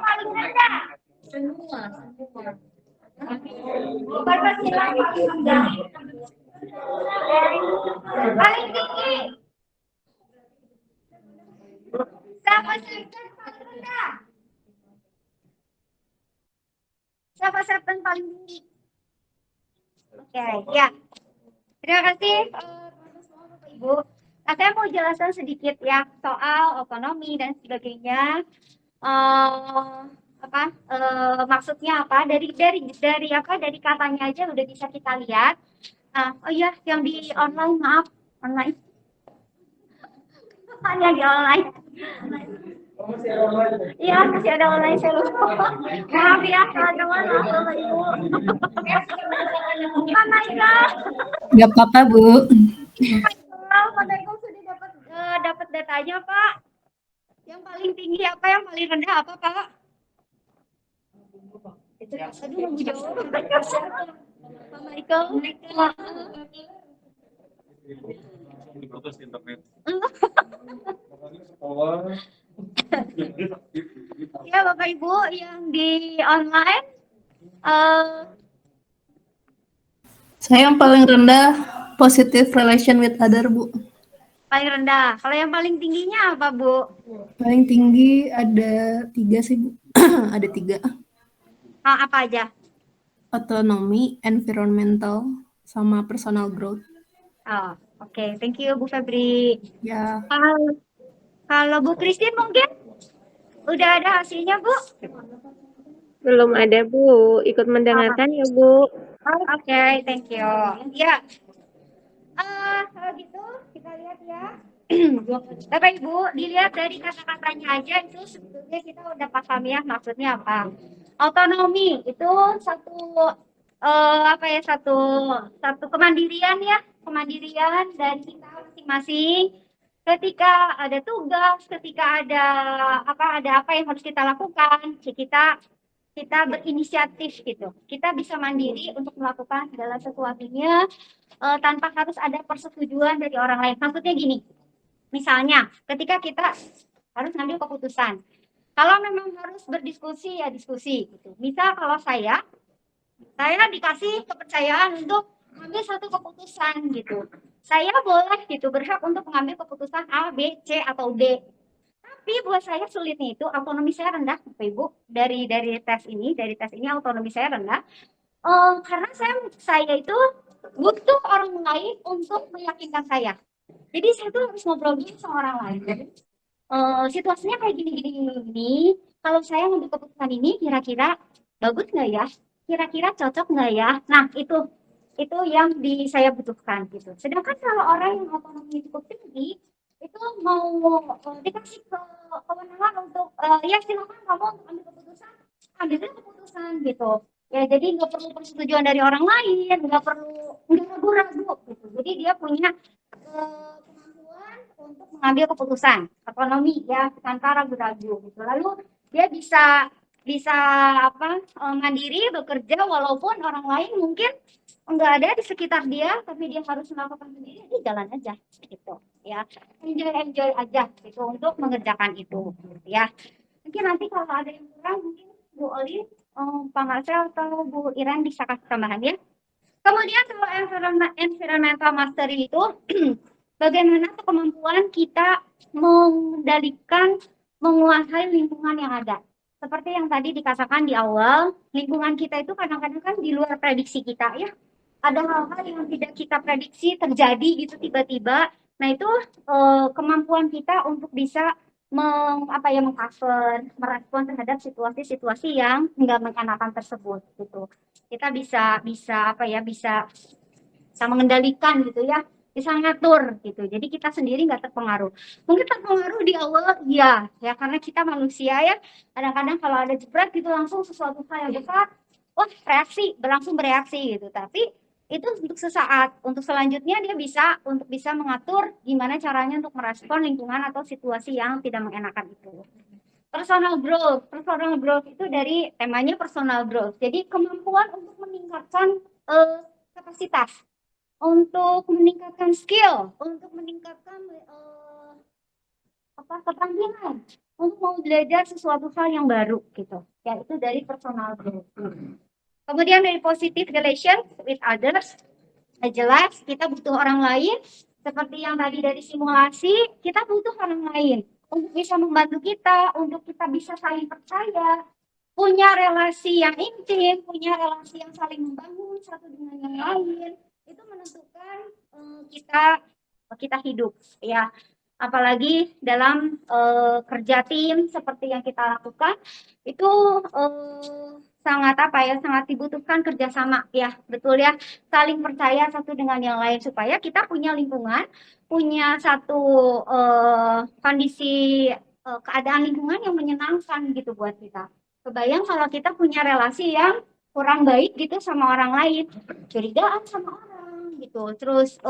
paling rendah. semua. Berpenilai paling rendah. Paling tinggi. Sama Septen paling rendah. Sama Septen paling tinggi. Oke, ya. Terima kasih teman-teman semua Bapak Ibu. Nah, saya mau jelaskan sedikit ya soal otonomi dan sebagainya. Maksudnya apa? Dari apa? Dari katanya aja udah bisa kita lihat. Nah, oh iya, yang di online maaf, online. Hanya di online. Iya, masih ada online saya lupa. Maaf ya, teman-teman, maaf Bapak Ibu. Mana ya? Nggak apa-apa, Bu. Pak Eko sudah dapat datanya, Pak. Yang paling tinggi apa, yang paling rendah apa, Pak? Itu aduh mau jawab. Pak Michael. Diputus internet. Ya, Bapak Ibu yang di online Saya yang paling rendah positive relation with other, Bu. paling rendah. Kalau yang paling tingginya apa, Bu? Paling tinggi ada 3 sih, Bu. Ada 3. Apa aja? Autonomy, environmental, sama personal growth. Oh, oke. Thank you, Bu Febri. Ya, Kalau Bu Christine mungkin udah ada hasilnya, Bu? Belum ada, Bu. Ikut mendengarkan ya, Bu. Oke, thank you. Ya, kalau gitu kita lihat ya. Bapak Ibu, dilihat dari kata-katanya aja itu sebetulnya kita udah paham ya maksudnya apa. Otonomi itu satu kemandirian ya, kemandirian dari kita masing-masing. Ketika ada tugas, ketika ada apa yang harus kita lakukan, kita berinisiatif gitu. Kita bisa mandiri untuk melakukan segala sesuatunya tanpa harus ada persetujuan dari orang lain. Maksudnya gini, misalnya ketika kita harus ngambil keputusan, kalau memang harus berdiskusi ya diskusi gitu. Misal kalau saya dikasih kepercayaan untuk mengambil satu keputusan gitu. Saya boleh gitu berhak untuk mengambil keputusan A, B, C atau D. Tapi buat saya sulitnya itu autonomi saya rendah, Bapak Ibu. Dari tes ini autonomi saya rendah. Karena saya itu butuh orang lain untuk meyakinkan saya. Jadi saya tuh harus ngobrol dulu sama orang lain. Situasinya kayak gini. Kalau saya ngambil keputusan ini, kira-kira bagus nggak ya? Kira-kira cocok nggak ya? Nah, itu yang saya butuhkan gitu. Sedangkan kalau orang yang otonomi cukup tinggi, itu mau dikasih kewenangan untuk ya silakan kamu ambil keputusan, ambilnya keputusan gitu. Ya jadi nggak perlu persetujuan dari orang lain, nggak ragu-ragu gitu. Jadi dia punya kemampuan untuk mengambil keputusan, otonomi ya tanpa ragu-ragu gitu. Lalu dia bisa mandiri bekerja walaupun orang lain mungkin nggak ada di sekitar dia, tapi dia harus melakukan sendiri, dia jalan aja gitu ya, enjoy aja gitu untuk mengerjakan itu gitu, ya. Mungkin nanti kalau ada yang kurang mungkin Bu Oli, Pak Marcel atau Bu Iren bisa kasih tambahan ya. Kemudian kalau environmental mastery itu bagaimana kemampuan kita mengendalikan, menguasai lingkungan yang ada. Seperti yang tadi dikatakan di awal, lingkungan kita itu kadang-kadang kan di luar prediksi kita ya. Ada hal-hal yang tidak kita prediksi terjadi gitu tiba-tiba. Nah itu kemampuan kita untuk bisa mengcover, merespon terhadap situasi-situasi yang nggak mengenakan tersebut gitu. Kita bisa mengendalikan gitu ya bisa ngatur gitu. Jadi kita sendiri nggak terpengaruh. Mungkin terpengaruh di awal, ya karena kita manusia ya. Kadang-kadang kalau ada jebret gitu langsung sesuatu hal yang besar, wah reaksi, berlangsung bereaksi gitu. Tapi itu untuk sesaat. Untuk selanjutnya dia untuk bisa mengatur gimana caranya untuk merespon lingkungan atau situasi yang tidak mengenakan itu. Personal growth itu dari temanya personal growth. Jadi kemampuan untuk meningkatkan kapasitas, untuk meningkatkan skill, untuk meningkatkan keterampilan, untuk mau belajar sesuatu hal yang baru gitu. Ya itu dari personal growth. Kemudian dari positive relation with others, jelas kita butuh orang lain. Seperti yang tadi dari simulasi, kita butuh orang lain untuk bisa membantu kita, untuk kita bisa saling percaya, punya relasi yang intim, punya relasi yang saling membangun satu dengan yang lain. Itu menentukan kita hidup ya. Apalagi dalam kerja tim seperti yang kita lakukan itu sangat dibutuhkan kerjasama ya, betul ya, saling percaya satu dengan yang lain supaya kita punya lingkungan, punya satu kondisi keadaan lingkungan yang menyenangkan gitu buat kita. Kebayang kalau kita punya relasi yang kurang baik gitu sama orang lain, curigaan sama orang gitu, terus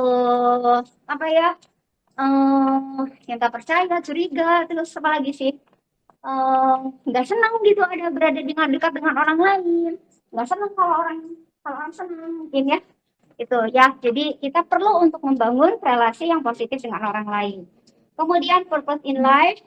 yang tak percaya, curiga, terus apa lagi sih, nggak senang gitu ada berada dekat dengan orang lain, nggak senang kalau orang senang mungkin ya itu ya. Jadi kita perlu untuk membangun relasi yang positif dengan orang lain. Kemudian purpose in life,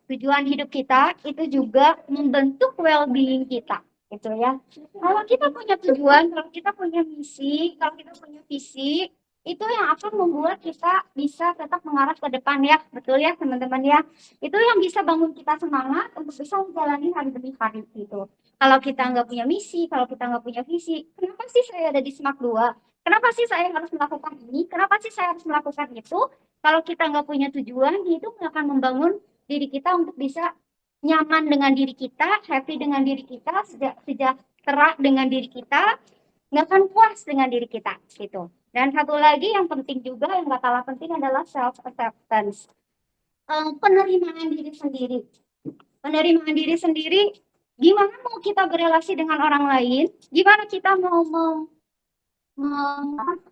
tujuan hidup kita itu juga membentuk well-being kita gitu ya. Kalau kita punya tujuan, kalau kita punya misi, kalau kita punya visi, itu yang akan membuat kita bisa tetap mengarah ke depan ya, betul ya teman-teman ya. Itu yang bisa bangun kita semangat untuk bisa menjalani hari demi hari gitu. Kalau kita nggak punya misi, kalau kita nggak punya visi, kenapa sih saya ada di SMAK 2? Kenapa sih saya harus melakukan ini? Kenapa sih saya harus melakukan itu? Kalau kita nggak punya tujuan, itu akan membangun diri kita untuk bisa nyaman dengan diri kita, happy dengan diri kita, sejahtera dengan diri kita, nggak akan puas dengan diri kita gitu. Dan satu lagi yang penting juga, yang gak kalah penting adalah self-acceptance. Penerimaan diri sendiri. Penerimaan diri sendiri, gimana mau kita berelasi dengan orang lain, gimana kita mau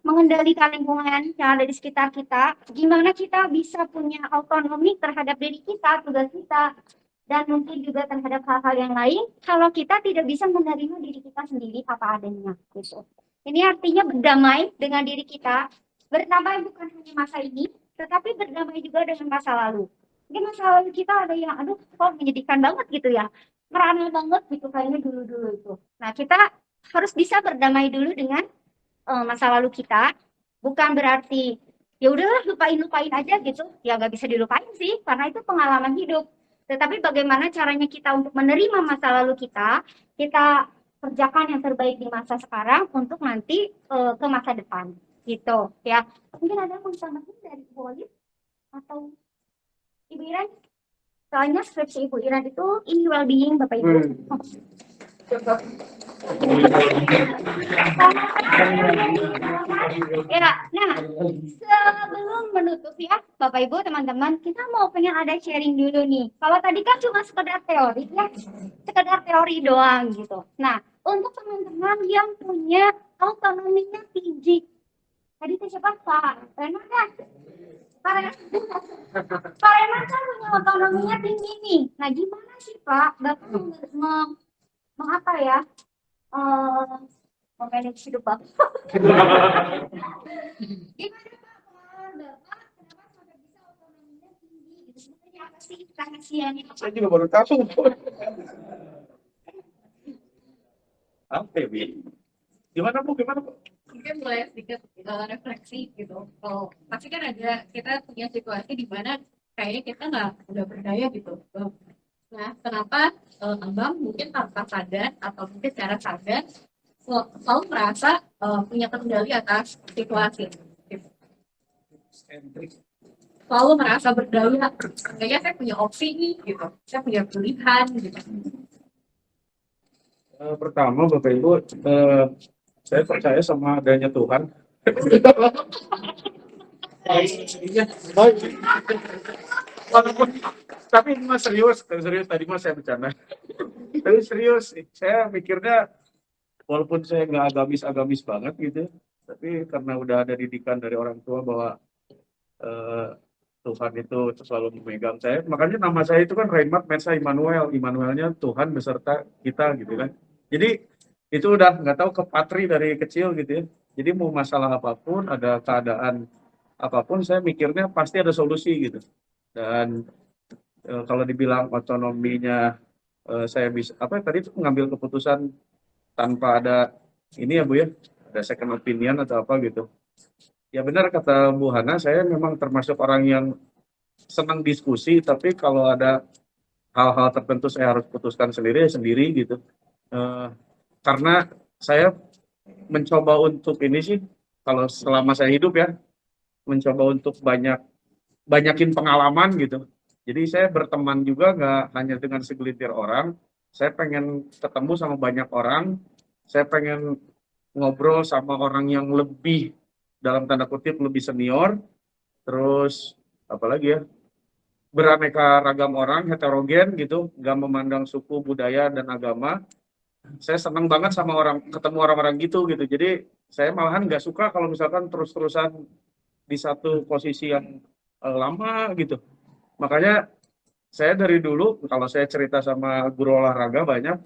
mengendalikan lingkungan yang ada di sekitar kita, gimana kita bisa punya autonomi terhadap diri kita, tugas kita, dan mungkin juga terhadap hal-hal yang lain, kalau kita tidak bisa menerima diri kita sendiri apa adanya gitu. Ini artinya berdamai dengan diri kita. Berdamai bukan hanya masa ini, tetapi berdamai juga dengan masa lalu. Mungkin masa lalu kita ada yang, aduh, kok menyedihkan banget gitu ya. Merana banget gitu kayaknya dulu-dulu itu. Nah, kita harus bisa berdamai dulu dengan masa lalu kita. Bukan berarti, ya udahlah lupain aja gitu. Ya nggak bisa dilupain sih, karena itu pengalaman hidup. Tetapi bagaimana caranya kita untuk menerima masa lalu kita kerjakan yang terbaik di masa sekarang untuk nanti ke masa depan gitu ya. Mungkin ada konfirmasi dari Ibu Olive atau Ibu Iren, soalnya skripsi Ibu Iren itu ini well-being Bapak Ibu. Ya, nah sebelum menutup ya Bapak Ibu teman-teman, kita pengen ada sharing dulu nih. Kalau tadi kan cuma sekedar teori ya, sekedar teori doang gitu. Nah, untuk teman-teman yang punya autonominya tinggi, tadi siapa Pak Renat kan? Pak Renat kan punya autonominya tinggi nih. Nah, gimana sih Pak Bapak mengapa ya? Memanage hidup Bapak. Gimana Pak pengalaman Bapak? Kenapa sampai bisa autonominya tinggi? Gitu sebenarnya apa sih rahasianya? Saya juga baru tahu. Oke, gimana Bu? Mungkin mulai sedikit refleksi gitu. Kalau pasti kan ada kita punya situasi di mana kayaknya kita nggak berdaya gitu. Nah, kenapa Abang mungkin tanpa sadar atau mungkin secara sadar selalu merasa punya kendali atas situasi. Gitu. Selalu merasa berdaulat. Kayaknya saya punya opsi nih, gitu. Saya punya pilihan, gitu. Pertama Bapak Ibu, saya percaya sama adanya Tuhan. Walaupun tapi ini mah serius tadi mah saya bercanda. Tapi serius, saya mikirnya walaupun saya nggak agamis banget gitu, tapi karena udah ada didikan dari orang tua bahwa eh, Tuhan itu selalu memegang saya, makanya nama saya itu kan Reinhard Mensa Immanuel, Immanuelnya Tuhan beserta kita gitu kan. Jadi itu udah nggak tahu kepatri dari kecil gitu ya. Jadi mau masalah apapun, ada keadaan apapun, saya mikirnya pasti ada solusi gitu. Dan kalau dibilang otonominya saya bisa apa tadi itu mengambil keputusan tanpa ada ini ya Bu ya, ada second opinion atau apa gitu. Ya benar kata Bu Hana, saya memang termasuk orang yang senang diskusi, tapi kalau ada hal-hal tertentu saya harus putuskan sendiri ya sendiri gitu. Karena saya mencoba untuk ini sih, kalau selama saya hidup ya, mencoba untuk banyakin pengalaman gitu. Jadi saya berteman juga nggak hanya dengan segelintir orang, saya pengen ketemu sama banyak orang, saya pengen ngobrol sama orang yang lebih, dalam tanda kutip, lebih senior, terus apalagi ya, beraneka ragam orang, heterogen gitu, nggak memandang suku, budaya, dan agama. Saya senang banget sama ketemu orang-orang gitu. Jadi saya malahan nggak suka kalau misalkan terus-terusan di satu posisi yang lama gitu. Makanya saya dari dulu, kalau saya cerita sama guru olahraga banyak,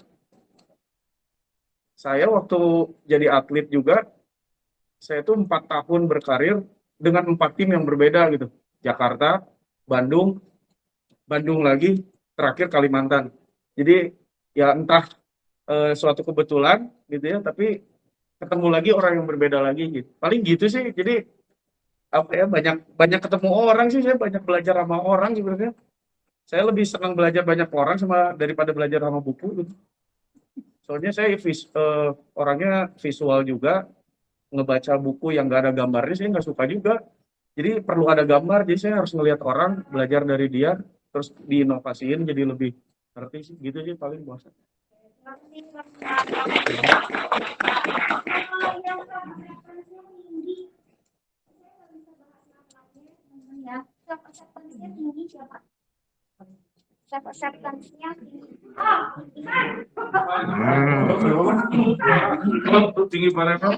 saya waktu jadi atlet juga, saya tuh 4 tahun berkarir dengan 4 tim yang berbeda gitu. Jakarta, Bandung, Bandung lagi, terakhir Kalimantan. Jadi ya entah suatu kebetulan gitu ya, tapi ketemu lagi orang yang berbeda lagi gitu. Paling gitu sih. Jadi apa ya, banyak ketemu orang sih, saya banyak belajar sama orang sebenarnya. Saya lebih senang belajar banyak orang daripada belajar sama buku gitu. Soalnya saya orangnya visual juga, ngebaca buku yang nggak ada gambarnya saya nggak suka juga. Jadi perlu ada gambar, jadi saya harus ngelihat orang, belajar dari dia, terus diinovasiin jadi lebih ngerti sih. Gitu sih paling bosan. Ya, self-acceptance-nya tinggi siapa? Self-acceptance-nya tinggi. Ah, Tinggi pada apa?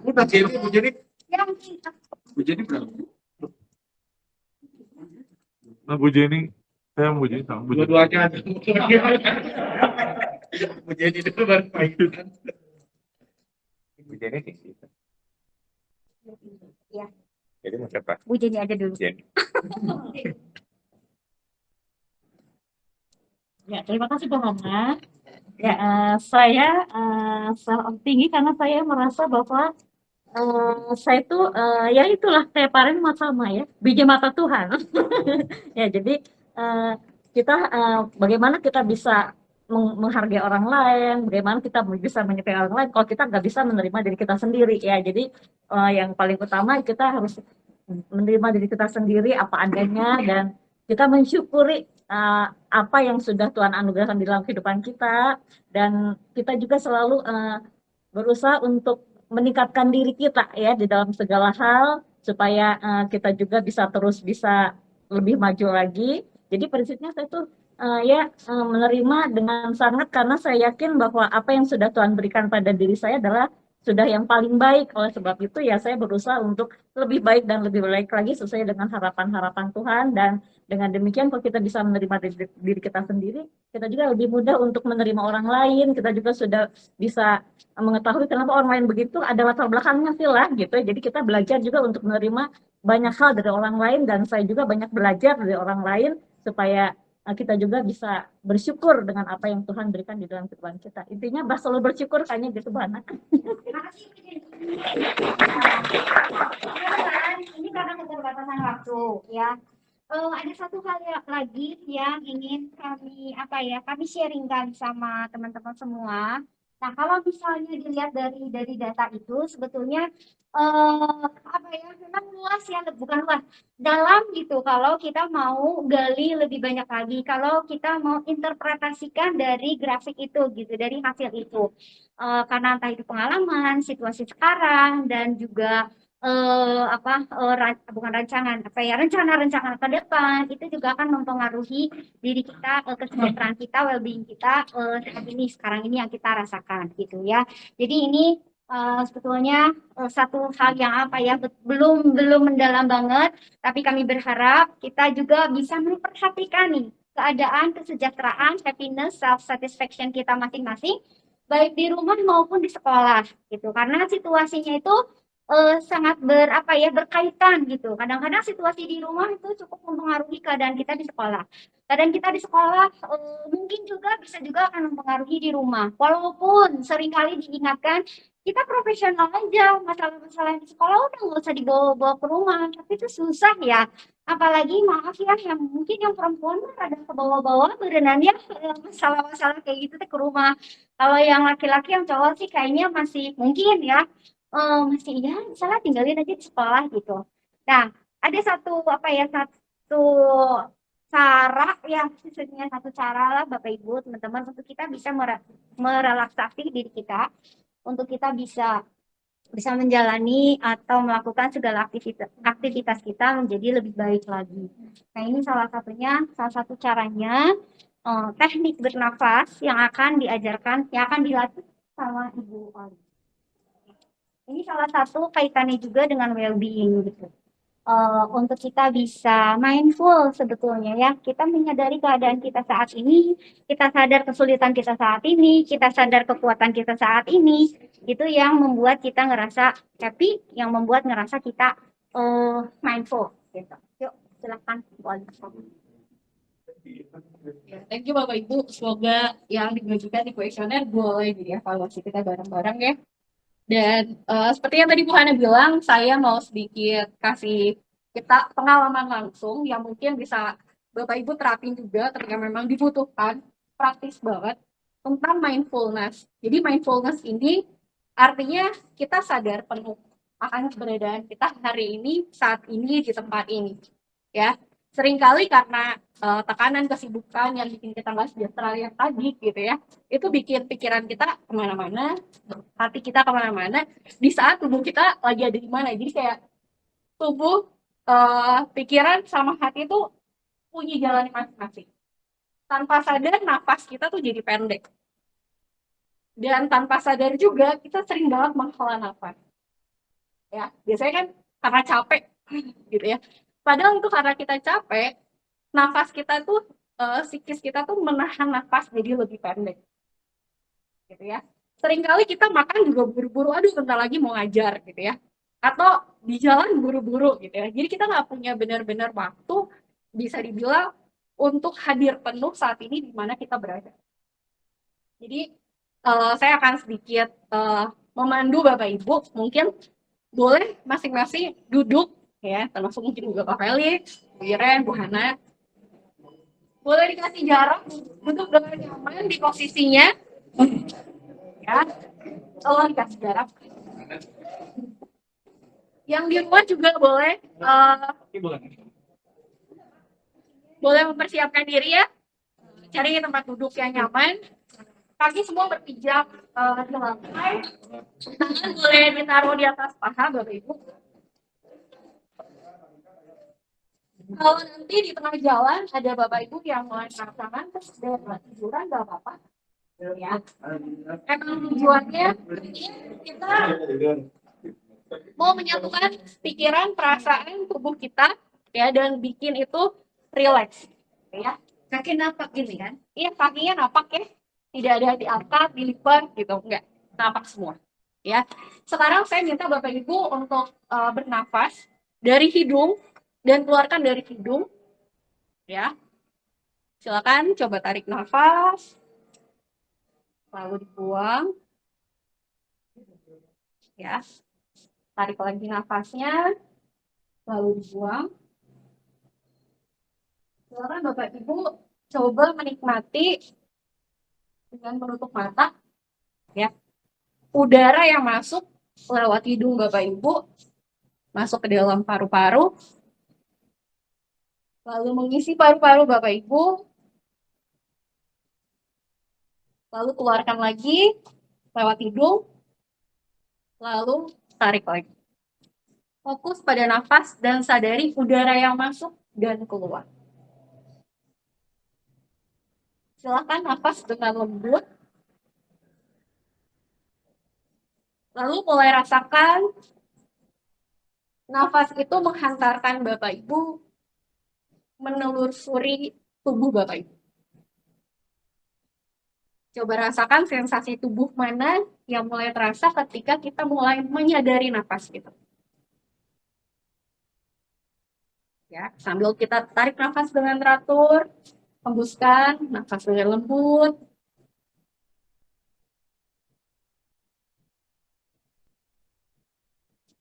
Udah jadi yang kita Bu Jenny berapa? Nah, Bu Jenny, saya Bu Jenny sama Bu Jenny. Dua-duanya ada. Bu Jenny dulu baru mainan. Bu Jenny tinggi. Ya. Jadi mau siapa? Bu Jenny aja dulu. Jenny. Ya, terima kasih Bu Hana. Ya, saya tinggi karena saya merasa bahwa saya itu ya itulah kayak Paren sama ya, biji mata Tuhan. Ya, jadi kita bagaimana kita bisa menghargai orang lain, bagaimana kita bisa menyukai orang lain kalau kita nggak bisa menerima diri kita sendiri ya. Jadi yang paling utama kita harus menerima diri kita sendiri apa adanya dan kita mensyukuri apa yang sudah Tuhan anugerahkan di dalam kehidupan kita, dan kita juga selalu berusaha untuk meningkatkan diri kita ya di dalam segala hal supaya kita juga bisa lebih maju lagi. Jadi prinsipnya saya tuh menerima dengan sangat karena saya yakin bahwa apa yang sudah Tuhan berikan pada diri saya adalah sudah yang paling baik. Oleh sebab itu ya saya berusaha untuk lebih baik dan lebih baik lagi sesuai dengan harapan-harapan Tuhan, dan dengan demikian kalau kita bisa menerima diri kita sendiri, kita juga lebih mudah untuk menerima orang lain. Kita juga sudah bisa mengetahui kenapa orang lain begitu, ada latar belakangnya sih lah gitu. Jadi kita belajar juga untuk menerima banyak hal dari orang lain, dan saya juga banyak belajar dari orang lain supaya kita juga bisa bersyukur dengan apa yang Tuhan berikan di dalam kehidupan kita. Intinya selalu bersyukur kayaknya gitu Bu Hana. Makasih Bu Jenny. Ini karena keterbatasan waktu ya. Ada satu hal lagi yang ingin kami sharingkan sama teman-teman semua. Nah, kalau misalnya dilihat dari data itu sebetulnya memang luas ya, bukan luas, dalam gitu. Kalau kita mau gali lebih banyak lagi, kalau kita mau interpretasikan dari grafik itu gitu, dari hasil itu, karena entah itu pengalaman, situasi sekarang, dan juga bukan rancangan apa ya, rencana-rencana ke depan itu juga akan mempengaruhi diri kita, kesejahteraan kita, well-being kita saat ini, sekarang ini yang kita rasakan gitu ya. Jadi ini sebetulnya satu hal yang apa ya, belum mendalam banget, tapi kami berharap kita juga bisa memperhatikan nih keadaan kesejahteraan, happiness, self satisfaction kita masing-masing, baik di rumah maupun di sekolah gitu. Karena situasinya itu sangat berkaitan gitu. Kadang-kadang situasi di rumah itu cukup mempengaruhi keadaan kita di sekolah. Keadaan kita di sekolah mungkin juga bisa juga akan mempengaruhi di rumah. Walaupun seringkali diingatkan kita profesional aja, masalah-masalah di sekolah udah nggak usah dibawa-bawa ke rumah, tapi itu susah ya. Apalagi maaf ya, yang mungkin yang perempuan ada ke bawah-bawah berenangnya masalah-masalah kayak gitu ke rumah. Kalau yang laki-laki, yang cowok sih kayaknya masih mungkin ya, masih ya misalnya tinggalin aja di sekolah gitu. Nah, ada satu cara ya, sebenarnya satu cara lah Bapak Ibu teman-teman untuk kita bisa merelaksasi diri kita, untuk kita bisa menjalani atau melakukan segala aktivitas kita menjadi lebih baik lagi. Nah, ini salah satu caranya, teknik bernafas yang akan diajarkan, yang akan dilatih sama Ibu Oli. Ini salah satu kaitannya juga dengan well-being gitu. Untuk kita bisa mindful sebetulnya ya, kita menyadari keadaan kita saat ini, kita sadar kesulitan kita saat ini, kita sadar kekuatan kita saat ini, itu yang membuat kita ngerasa happy, yang membuat ngerasa kita mindful gitu. Yuk silakan Bu Ali. Ya, thank you Bapak Ibu. Semoga yang dibagikan di kuesioner boleh jadi evaluasi kita bareng-bareng ya. Dan seperti yang tadi Bu Hana bilang, saya mau sedikit kasih kita pengalaman langsung yang mungkin bisa Bapak Ibu terapin juga ketika memang dibutuhkan, praktis banget, tentang mindfulness. Jadi mindfulness ini artinya kita sadar penuh akan keberadaan kita hari ini, saat ini, di tempat ini. Ya, seringkali karena tekanan kesibukan yang bikin kita nggak sejahtera yang tadi gitu ya, itu bikin pikiran kita kemana-mana, hati kita kemana-mana di saat tubuh kita lagi ada di mana. Jadi kayak tubuh, pikiran sama hati itu punya jalan masing-masing. Tanpa sadar nafas kita tuh jadi pendek, dan tanpa sadar juga kita sering banget menghela nafas ya, biasanya kan karena capek gitu ya. Padahal itu karena kita capek, nafas kita tuh, psikis kita tuh menahan nafas jadi lebih pendek gitu ya. Seringkali kita makan juga buru-buru, aduh bentar lagi mau ngajar gitu ya, atau di jalan buru-buru gitu ya. Jadi kita nggak punya benar-benar waktu, bisa dibilang, untuk hadir penuh saat ini di mana kita berada. Jadi saya akan sedikit memandu Bapak Ibu, mungkin boleh masing-masing duduk ya, termasuk mungkin juga Pak Felix, Bu Iren, Bu Hana. Boleh dikasih jarak, duduk dengan nyaman di posisinya. Ya, tolong dikasih jarak. Yang di rumah juga boleh mempersiapkan diri ya. Cari tempat duduk yang nyaman. Kaki semua berpijak di lantai. Tangan boleh ditaruh di atas paha Bapak Ibu. Kalau nanti di tengah jalan ada Bapak Ibu yang mengangkat tangan terus ada tiduran, nggak apa-apa. Ya. Emang tujuannya kita mau menyatukan pikiran, perasaan, tubuh kita ya, dan bikin itu relax ya. Kaki napak gini kan? Iya, kakinya napak ya. Tidak ada diangkat, dilipat gitu, enggak. Napak semua ya. Sekarang saya minta Bapak Ibu untuk bernafas dari hidung dan keluarkan dari hidung ya. Silakan coba tarik nafas, lalu dibuang ya. Tarik lagi nafasnya, lalu dibuang. Silakan Bapak Ibu coba menikmati dengan menutup mata ya. Udara yang masuk lewat hidung Bapak Ibu masuk ke dalam paru-paru, lalu mengisi paru-paru Bapak Ibu, lalu keluarkan lagi lewat hidung, lalu tarik lagi. Fokus pada nafas dan sadari udara yang masuk dan keluar. Silakan nafas dengan lembut. Lalu mulai rasakan nafas itu menghantarkan Bapak Ibu menelusuri tubuh Bapak Ibu. Coba rasakan sensasi tubuh mana yang mulai terasa ketika kita mulai menyadari nafas kita. Ya, sambil kita tarik nafas dengan teratur, hembuskan nafas dengan lembut.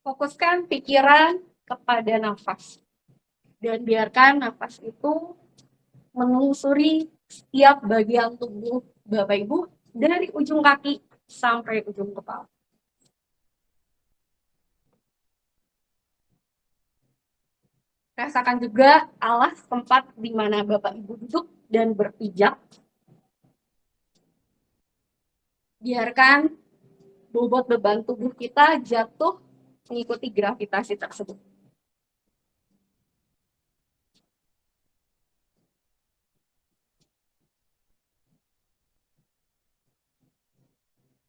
Fokuskan pikiran kepada nafas. Dan biarkan nafas itu menelusuri setiap bagian tubuh Bapak Ibu dari ujung kaki sampai ujung kepala. Rasakan juga alas tempat di mana Bapak Ibu duduk dan berpijak. Biarkan bobot beban tubuh kita jatuh mengikuti gravitasi tersebut.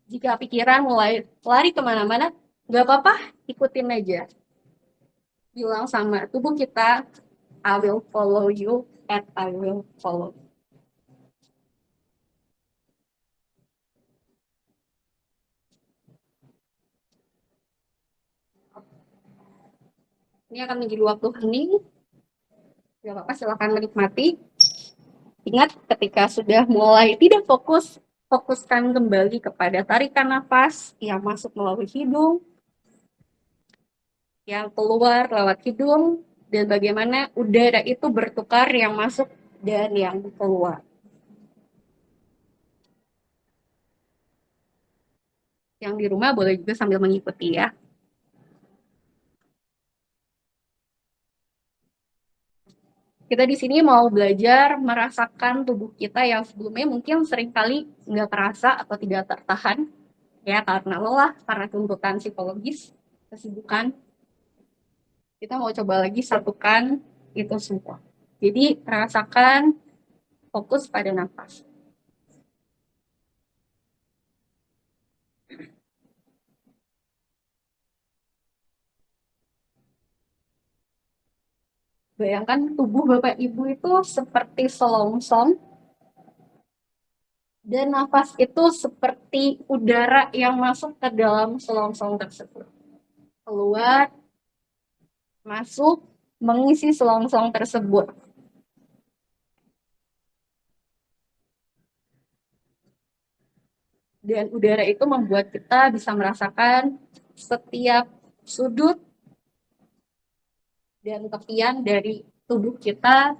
Jika pikiran mulai lari kemana-mana, nggak apa-apa, ikutin aja. Bilang sama tubuh kita, I will follow you and I will follow you. Ini akan menjadi waktu hening. Nggak apa-apa, silakan menikmati. Ingat, ketika sudah mulai tidak fokus, fokuskan kembali kepada tarikan nafas yang masuk melalui hidung, yang keluar lewat hidung, dan bagaimana udara itu bertukar yang masuk dan yang keluar. Yang di rumah boleh juga sambil mengikuti ya. Kita di sini mau belajar merasakan tubuh kita yang sebelumnya mungkin seringkali nggak terasa atau tidak tertahan, ya karena lelah, karena tuntutan psikologis, kesibukan. Kita mau coba lagi satukan itu semua. Jadi rasakan fokus pada nafas. Bayangkan tubuh Bapak Ibu itu seperti selongsong dan nafas itu seperti udara yang masuk ke dalam selongsong tersebut. Keluar, masuk, mengisi selongsong tersebut. Dan udara itu membuat kita bisa merasakan setiap sudut dan tepian dari tubuh kita.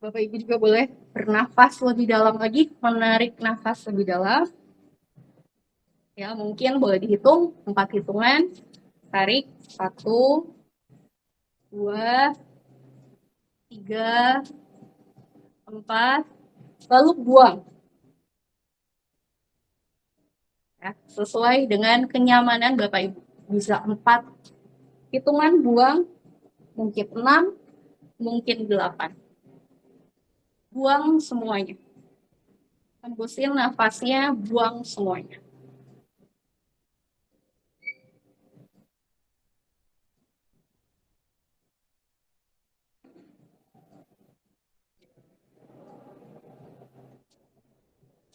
Bapak Ibu juga boleh bernafas lebih dalam lagi, menarik nafas lebih dalam. Ya, mungkin boleh dihitung 4 hitungan. Tarik 1, 2, 3, 4, lalu buang. Ya, sesuai dengan kenyamanan Bapak Ibu. Bisa 4 hitungan buang, mungkin 6, mungkin 8. Buang semuanya. Hembusin nafasnya, buang semuanya.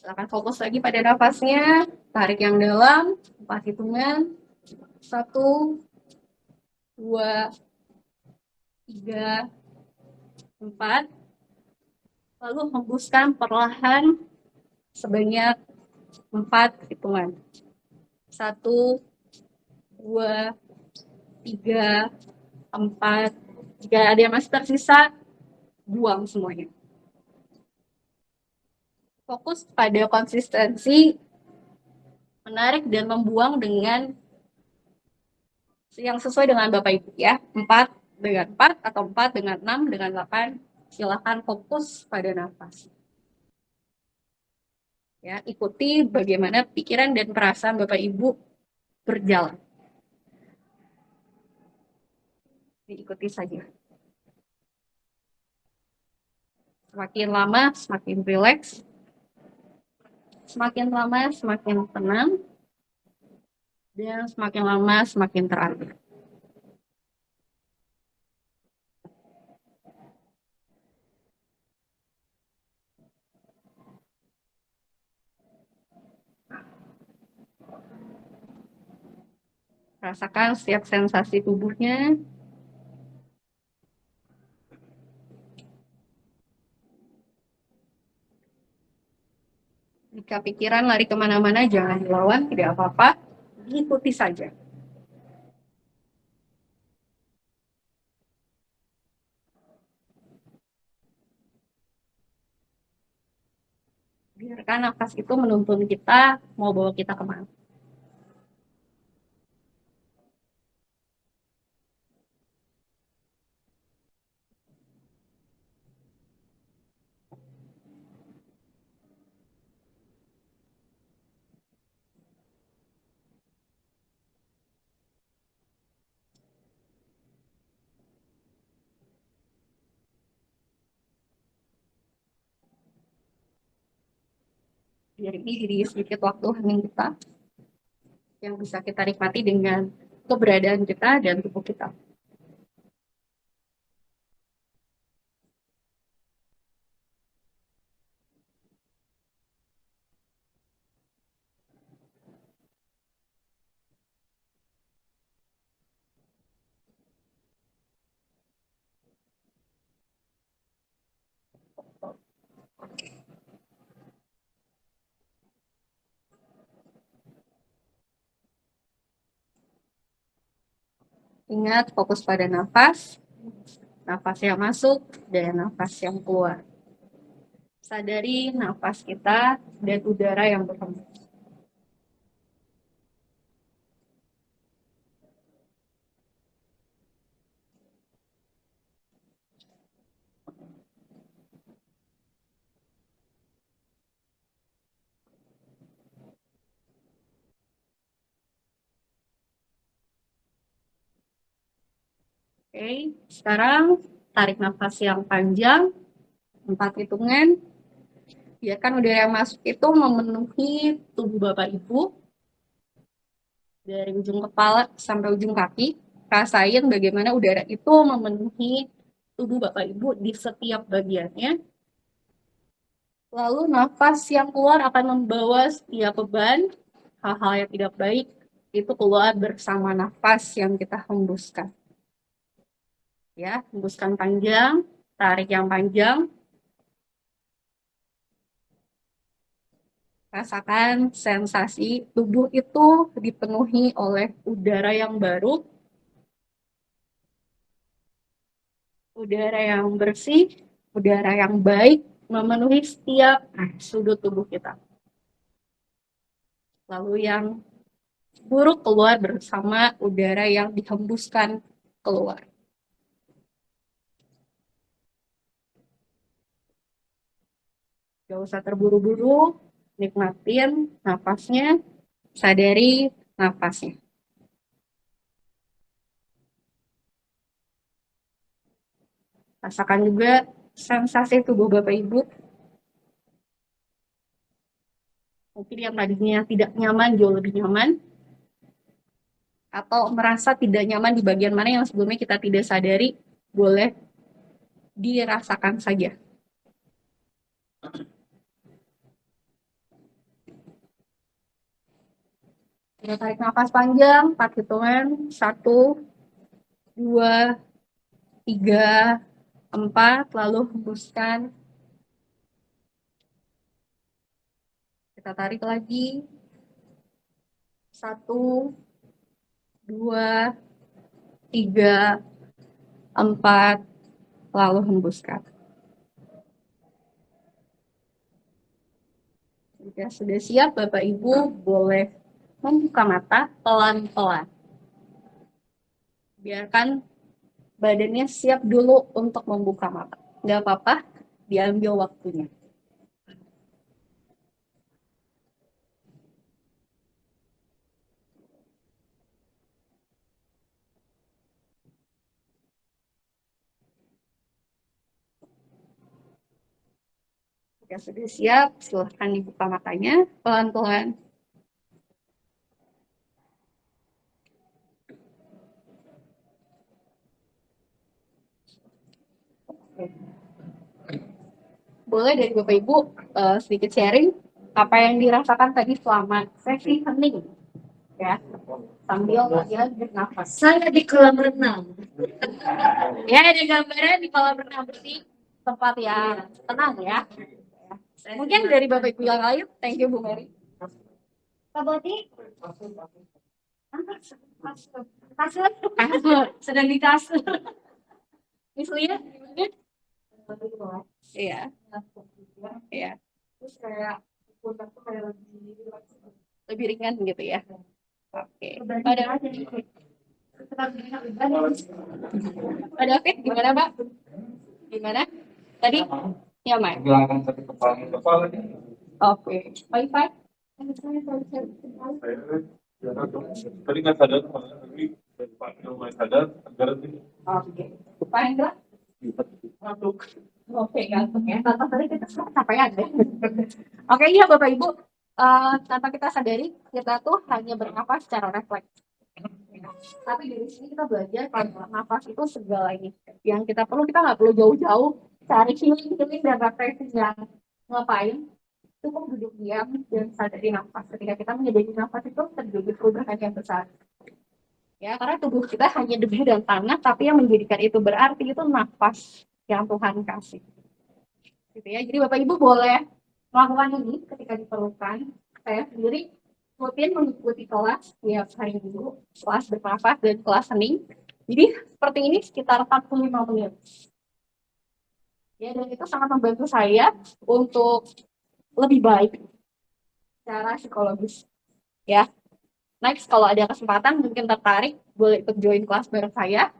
Silakan fokus lagi pada nafasnya. Tarik yang dalam, 4 hitungan. 1, 2, 3, 4. Lalu hembuskan perlahan sebanyak 4 hitungan. 1, 2, 3, 4. Jika ada yang masih tersisa, buang semuanya. Fokus pada konsistensi menarik dan membuang dengan yang sesuai dengan Bapak Ibu ya. 4 dengan 4 atau 4 dengan 6 dengan 8 silakan fokus pada nafas. Ya, ikuti bagaimana pikiran dan perasaan Bapak Ibu berjalan. Diikuti saja. Semakin lama, semakin rileks. Semakin lama, semakin tenang. Dan semakin lama, semakin teratur. Rasakan setiap sensasi tubuhnya. Jika pikiran lari kemana-mana, jangan dilawan, tidak apa-apa. Diikuti saja. Biarkan nafas itu menuntun kita, mau bawa kita kemana. Biar ini jadi sedikit waktu hening kita yang bisa kita nikmati dengan keberadaan kita dan tubuh kita. Ingat, fokus pada nafas, nafas yang masuk, dan nafas yang keluar. Sadari nafas kita dan udara yang berhembus. Oke, sekarang tarik nafas yang panjang, 4 hitungan. Biarkan udara yang masuk itu memenuhi tubuh Bapak Ibu. Dari ujung kepala sampai ujung kaki. Rasain bagaimana udara itu memenuhi tubuh Bapak Ibu di setiap bagiannya. Lalu nafas yang keluar akan membawa setiap beban, hal-hal yang tidak baik, itu keluar bersama nafas yang kita hembuskan. Ya, hembuskan panjang, tarik yang panjang. Rasakan sensasi tubuh itu dipenuhi oleh udara yang baru, udara yang bersih, udara yang baik, memenuhi setiap sudut tubuh kita. Lalu yang buruk keluar bersama udara yang dihembuskan keluar. Gak usah terburu-buru, nikmatin nafasnya, sadari nafasnya. Rasakan juga sensasi tubuh Bapak Ibu. Mungkin yang tadinya tidak nyaman, jauh lebih nyaman. Atau merasa tidak nyaman di bagian mana yang sebelumnya kita tidak sadari, boleh dirasakan saja. Kita tarik nafas panjang, 4 hitungan, 1, 2, 3, 4, lalu hembuskan. Kita tarik lagi, 1, 2, 3, 4, lalu hembuskan. Jika sudah siap, Bapak Ibu boleh membuka mata pelan-pelan. Biarkan badannya siap dulu untuk membuka mata. nggak apa-apa, diambil waktunya. Oke, sudah siap, silahkan dibuka matanya pelan-pelan. Boleh dari Bapak Ibu sedikit sharing apa yang dirasakan tadi selama sesi hening ya, sambil kalian bernafas. Saya di kolam renang. Ya, ada gambaran di kolam renang bersih, tempat yang tenang ya. Mungkin dari Bapak Ibu yang lain, thank you Bu Mary. Kak Boti, Kasur, kasur. sedang di kasur. Misalnya, iya, iya. Terus kayak pundak tuh kayak lebih ringan gitu ya. Oke. Pada oke, gimana Pak? Gimana? Tadi nyaman. Hilangkan satu kepala. Oke. Wi-Fi? Tadi nggak sadar, tapi mulai sadar, agar Oke. Pak Hendra? Ngantuk. Oke, ngantuk ya. Tanpa tadi kita capaian ya. Oke, iya Bapak Ibu. Tanpa kita sadari, kita tuh hanya bernapas secara refleks. Tapi dari sini kita belajar kalau nafas itu segalanya. Yang kita nggak perlu jauh-jauh cari healing dan refreshing yang ngapain. Cukup duduk diam dan sadari nafas. Ketika kita menyadari nafas itu terjadi perubahan yang besar. Ya, karena tubuh kita hanya debu dan tanah, tapi yang menjadikan itu berarti itu nafas yang Tuhan kasih. Gitu ya. Jadi Bapak Ibu boleh melakukan ini ketika diperlukan. Saya sendiri rutin mengikuti kelas tiap hari Minggu, kelas bernafas dan kelas hening. Jadi seperti ini sekitar 45 menit. Ya, dan itu sangat membantu saya untuk lebih baik secara psikologis. Ya. Next, kalau ada kesempatan mungkin tertarik, boleh ikut join kelas bareng saya.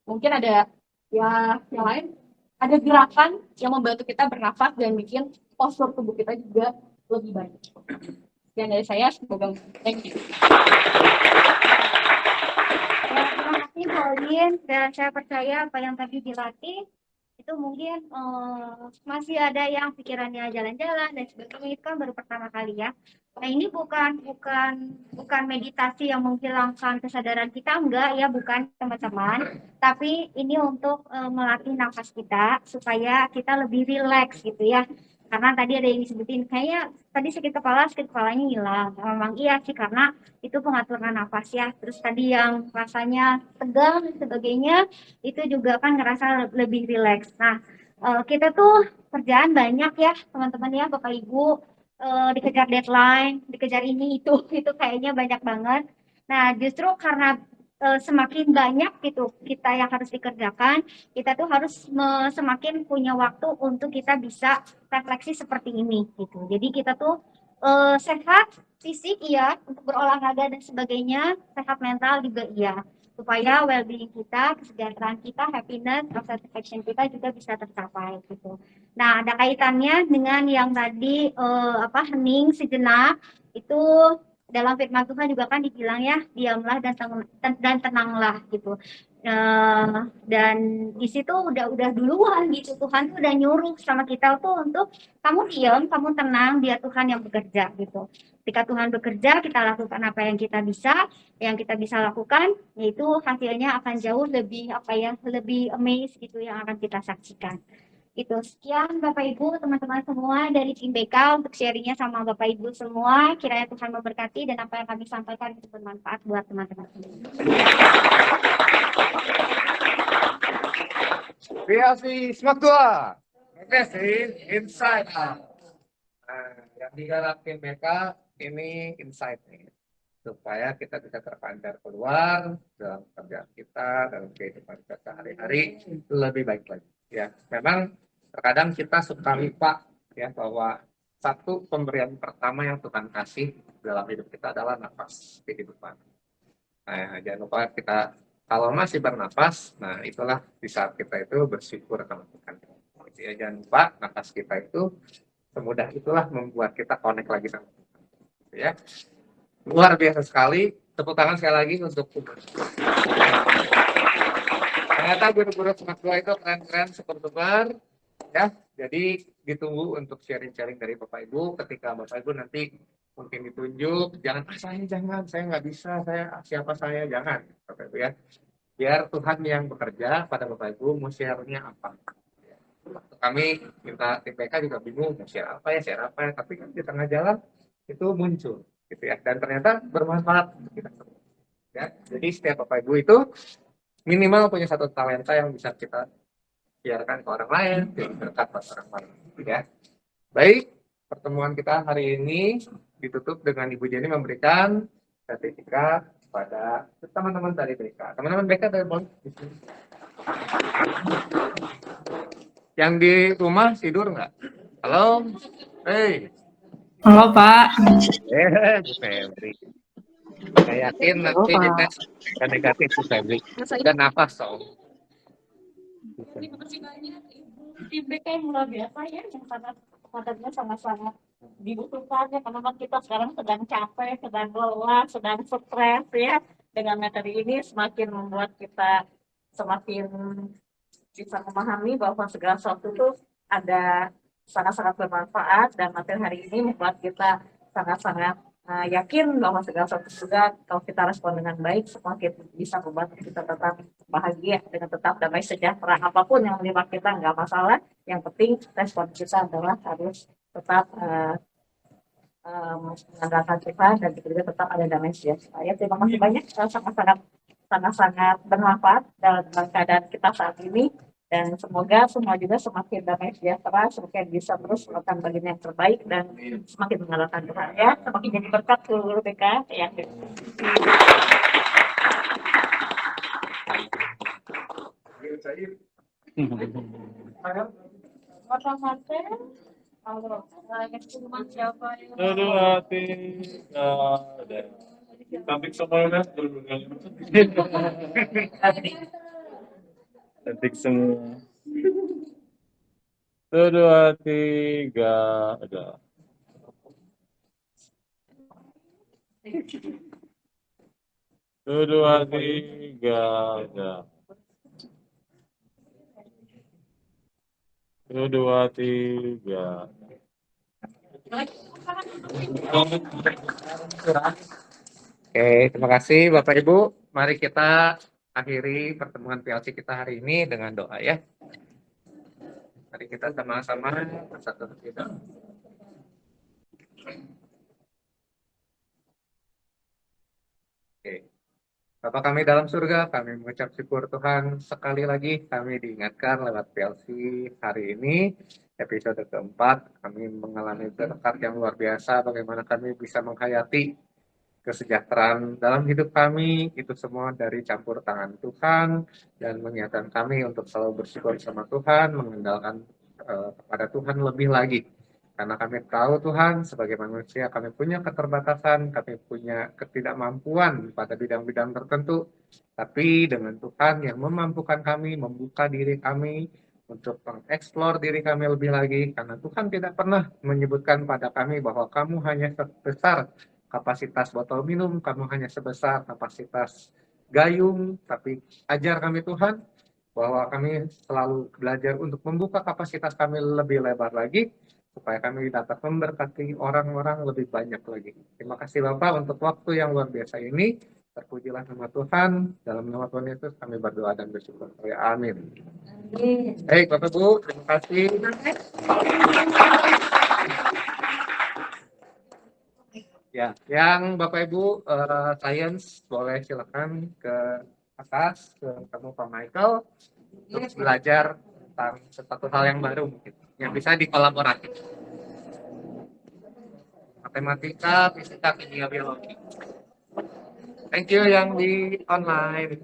Mungkin ada ya yang lain, ada gerakan yang membantu kita bernafas dan bikin postur tubuh kita juga lebih baik. Dan dari saya, semoga thank you. Ya, terima kasih Pauline, dan saya percaya apa yang tadi dilatih itu mungkin masih ada yang pikirannya jalan-jalan dan sebagainya, itu kan baru pertama kali ya. Nah, ini bukan meditasi yang menghilangkan kesadaran kita, enggak ya, bukan teman-teman. Tapi ini untuk melatih nafas kita supaya kita lebih rileks gitu ya. Karena tadi ada yang disebutin kayaknya tadi sakit kepalanya hilang. Memang iya sih, karena itu pengaturan nafas ya. Terus tadi yang rasanya tegang dan sebagainya itu juga kan ngerasa lebih rileks. Nah, kita tuh kerjaan banyak ya teman-teman ya, Bapak Ibu, dikejar deadline, dikejar ini itu kayaknya banyak banget. Nah, justru karena semakin banyak gitu kita yang harus dikerjakan, kita tuh harus semakin punya waktu untuk kita bisa refleksi seperti ini gitu. Jadi kita tuh sehat fisik iya, untuk berolahraga dan sebagainya, sehat mental juga iya, supaya well-being kita, kesejahteraan kita, happiness, satisfaction kita juga bisa tercapai gitu. Nah, ada kaitannya dengan yang tadi hening sejenak itu. Dalam firman Tuhan juga kan dibilang ya, diamlah dan tenanglah gitu. Dan di situ udah duluan gitu, Tuhan tuh udah nyuruh sama kita tuh untuk kamu diam, kamu tenang, biar Tuhan yang bekerja gitu. Ketika Tuhan bekerja, kita lakukan apa yang kita bisa lakukan, yaitu hasilnya akan jauh lebih lebih amazed gitu yang akan kita saksikan. Itu sekian Bapak Ibu, teman-teman semua dari tim BK untuk sharingnya sama Bapak Ibu semua. Kiranya Tuhan memberkati dan apa yang kami sampaikan itu bermanfaat buat teman-teman semua. Kreasi Semak Tua. Kreasi Insight. Nah, yang digarap tim BK ini insight nih, supaya kita bisa terpancar keluar dalam kerjaan kita, dalam kehidupan kita sehari-hari lebih baik lagi. Ya, memang terkadang kita suka lupa ya bahwa satu pemberian pertama yang Tuhan kasih dalam hidup kita adalah nafas kehidupan. Nah, jangan lupa kita kalau masih bernafas, nah itulah di saat kita itu bersyukur sama Tuhan. Gitu ya. Jangan lupa nafas kita itu semudah itulah membuat kita connect lagi sama Tuhan. Gitu ya. Luar biasa sekali. Tepuk tangan sekali lagi untuk ternyata guru-guru Smart 2 itu keren-keren, super-super. Ya, jadi ditunggu untuk sharing-sharing dari Bapak Ibu. Ketika Bapak Ibu nanti mungkin ditunjuk, jangan saya nggak bisa, siapa saya, jangan Bapak Ibu ya. Biar Tuhan yang bekerja pada Bapak Ibu mau share-nya apa. Kami minta TPK juga bingung mau share apa ya, tapi kan di tengah jalan itu muncul gitu ya, dan ternyata bermanfaat untuk kita semua. Ya, jadi setiap Bapak Ibu itu minimal punya satu talenta yang bisa kita siarkan ke orang lain, berkat buat orang lain. Ya. Baik, pertemuan kita hari ini ditutup dengan Ibu Jenny memberikan sertifikat pada teman-teman dari BK. Teman-teman BK dari boleh di sini. Yang di rumah tidur nggak? Halo? Hey. Halo Pak. Bu Febri. Saya yakin nanti di tes yang negatif Bu Febri. Dan nafas soal. Terima kasih banyak tim BK yang luar biasa ya, yang sangat-sangat dibutuhkan ya, karena kita sekarang sedang capek, sedang lelah, sedang stres ya. Dengan materi ini semakin membuat kita semakin bisa memahami bahwa segala sesuatu itu ada sangat-sangat bermanfaat, dan materi hari ini membuat kita sangat-sangat yakin bahwa segala sesuatu juga kalau kita respon dengan baik semakin bisa membuat kita tetap bahagia dengan tetap damai sejahtera. Apapun yang menimpa kita nggak masalah, yang penting respon kita adalah harus tetap mengandalkan Tuhan dan kita juga tetap ada damai sejahtera. Ya, terima kasih banyak, sangat-sangat bermanfaat dalam keadaan kita saat ini. Dan semoga semua juga semakin damai sejahtera, semakin bisa terus melakukan bagian yang terbaik dan semakin mengandalkan Tuhan ya, semakin jadi berkat ke guru BK ya. Aduh, hati. Ada. Cantik semuanya. Cantik semua. 1, 2, 3, ada. 1, 2, 3, ada. 1, 2, 3. Oke, terima kasih Bapak Ibu. Mari kita akhiri pertemuan PLC kita hari ini dengan doa ya. Mari kita sama-sama bersatu hati dalam. Oke. Bapa kami dalam surga, kami mengucap syukur Tuhan. Sekali lagi kami diingatkan lewat PLC hari ini, episode keempat, kami mengalami berkat yang luar biasa, bagaimana kami bisa menghayati kesejahteraan dalam hidup kami, itu semua dari campur tangan Tuhan, dan mengingatkan kami untuk selalu bersyukur sama Tuhan, mengandalkan kepada Tuhan lebih lagi. Karena kami tahu Tuhan, sebagai manusia kami punya keterbatasan, kami punya ketidakmampuan pada bidang-bidang tertentu, tapi dengan Tuhan yang memampukan kami, membuka diri kami, untuk mengeksplor diri kami lebih lagi, karena Tuhan tidak pernah menyebutkan pada kami bahwa kamu hanya sebesar kapasitas botol minum, kamu hanya sebesar kapasitas gayung, tapi ajar kami Tuhan, bahwa kami selalu belajar untuk membuka kapasitas kami lebih lebar lagi, supaya kami dapat memberkati orang-orang lebih banyak lagi. Terima kasih Bapak untuk waktu yang luar biasa ini. Terpujilah nama Tuhan. Dalam nama Tuhan Yesus kami berdoa dan bersyukur. Amin. Baik Bapak Ibu, terima kasih. Ya, yang Bapak Ibu sains boleh silakan ke atas, ketemu Pak Michael untuk belajar tentang sesuatu hal yang baru mungkin, yang bisa dikolaborasi. Matematika, fisika, kimia, biologi. Thank you yang di online.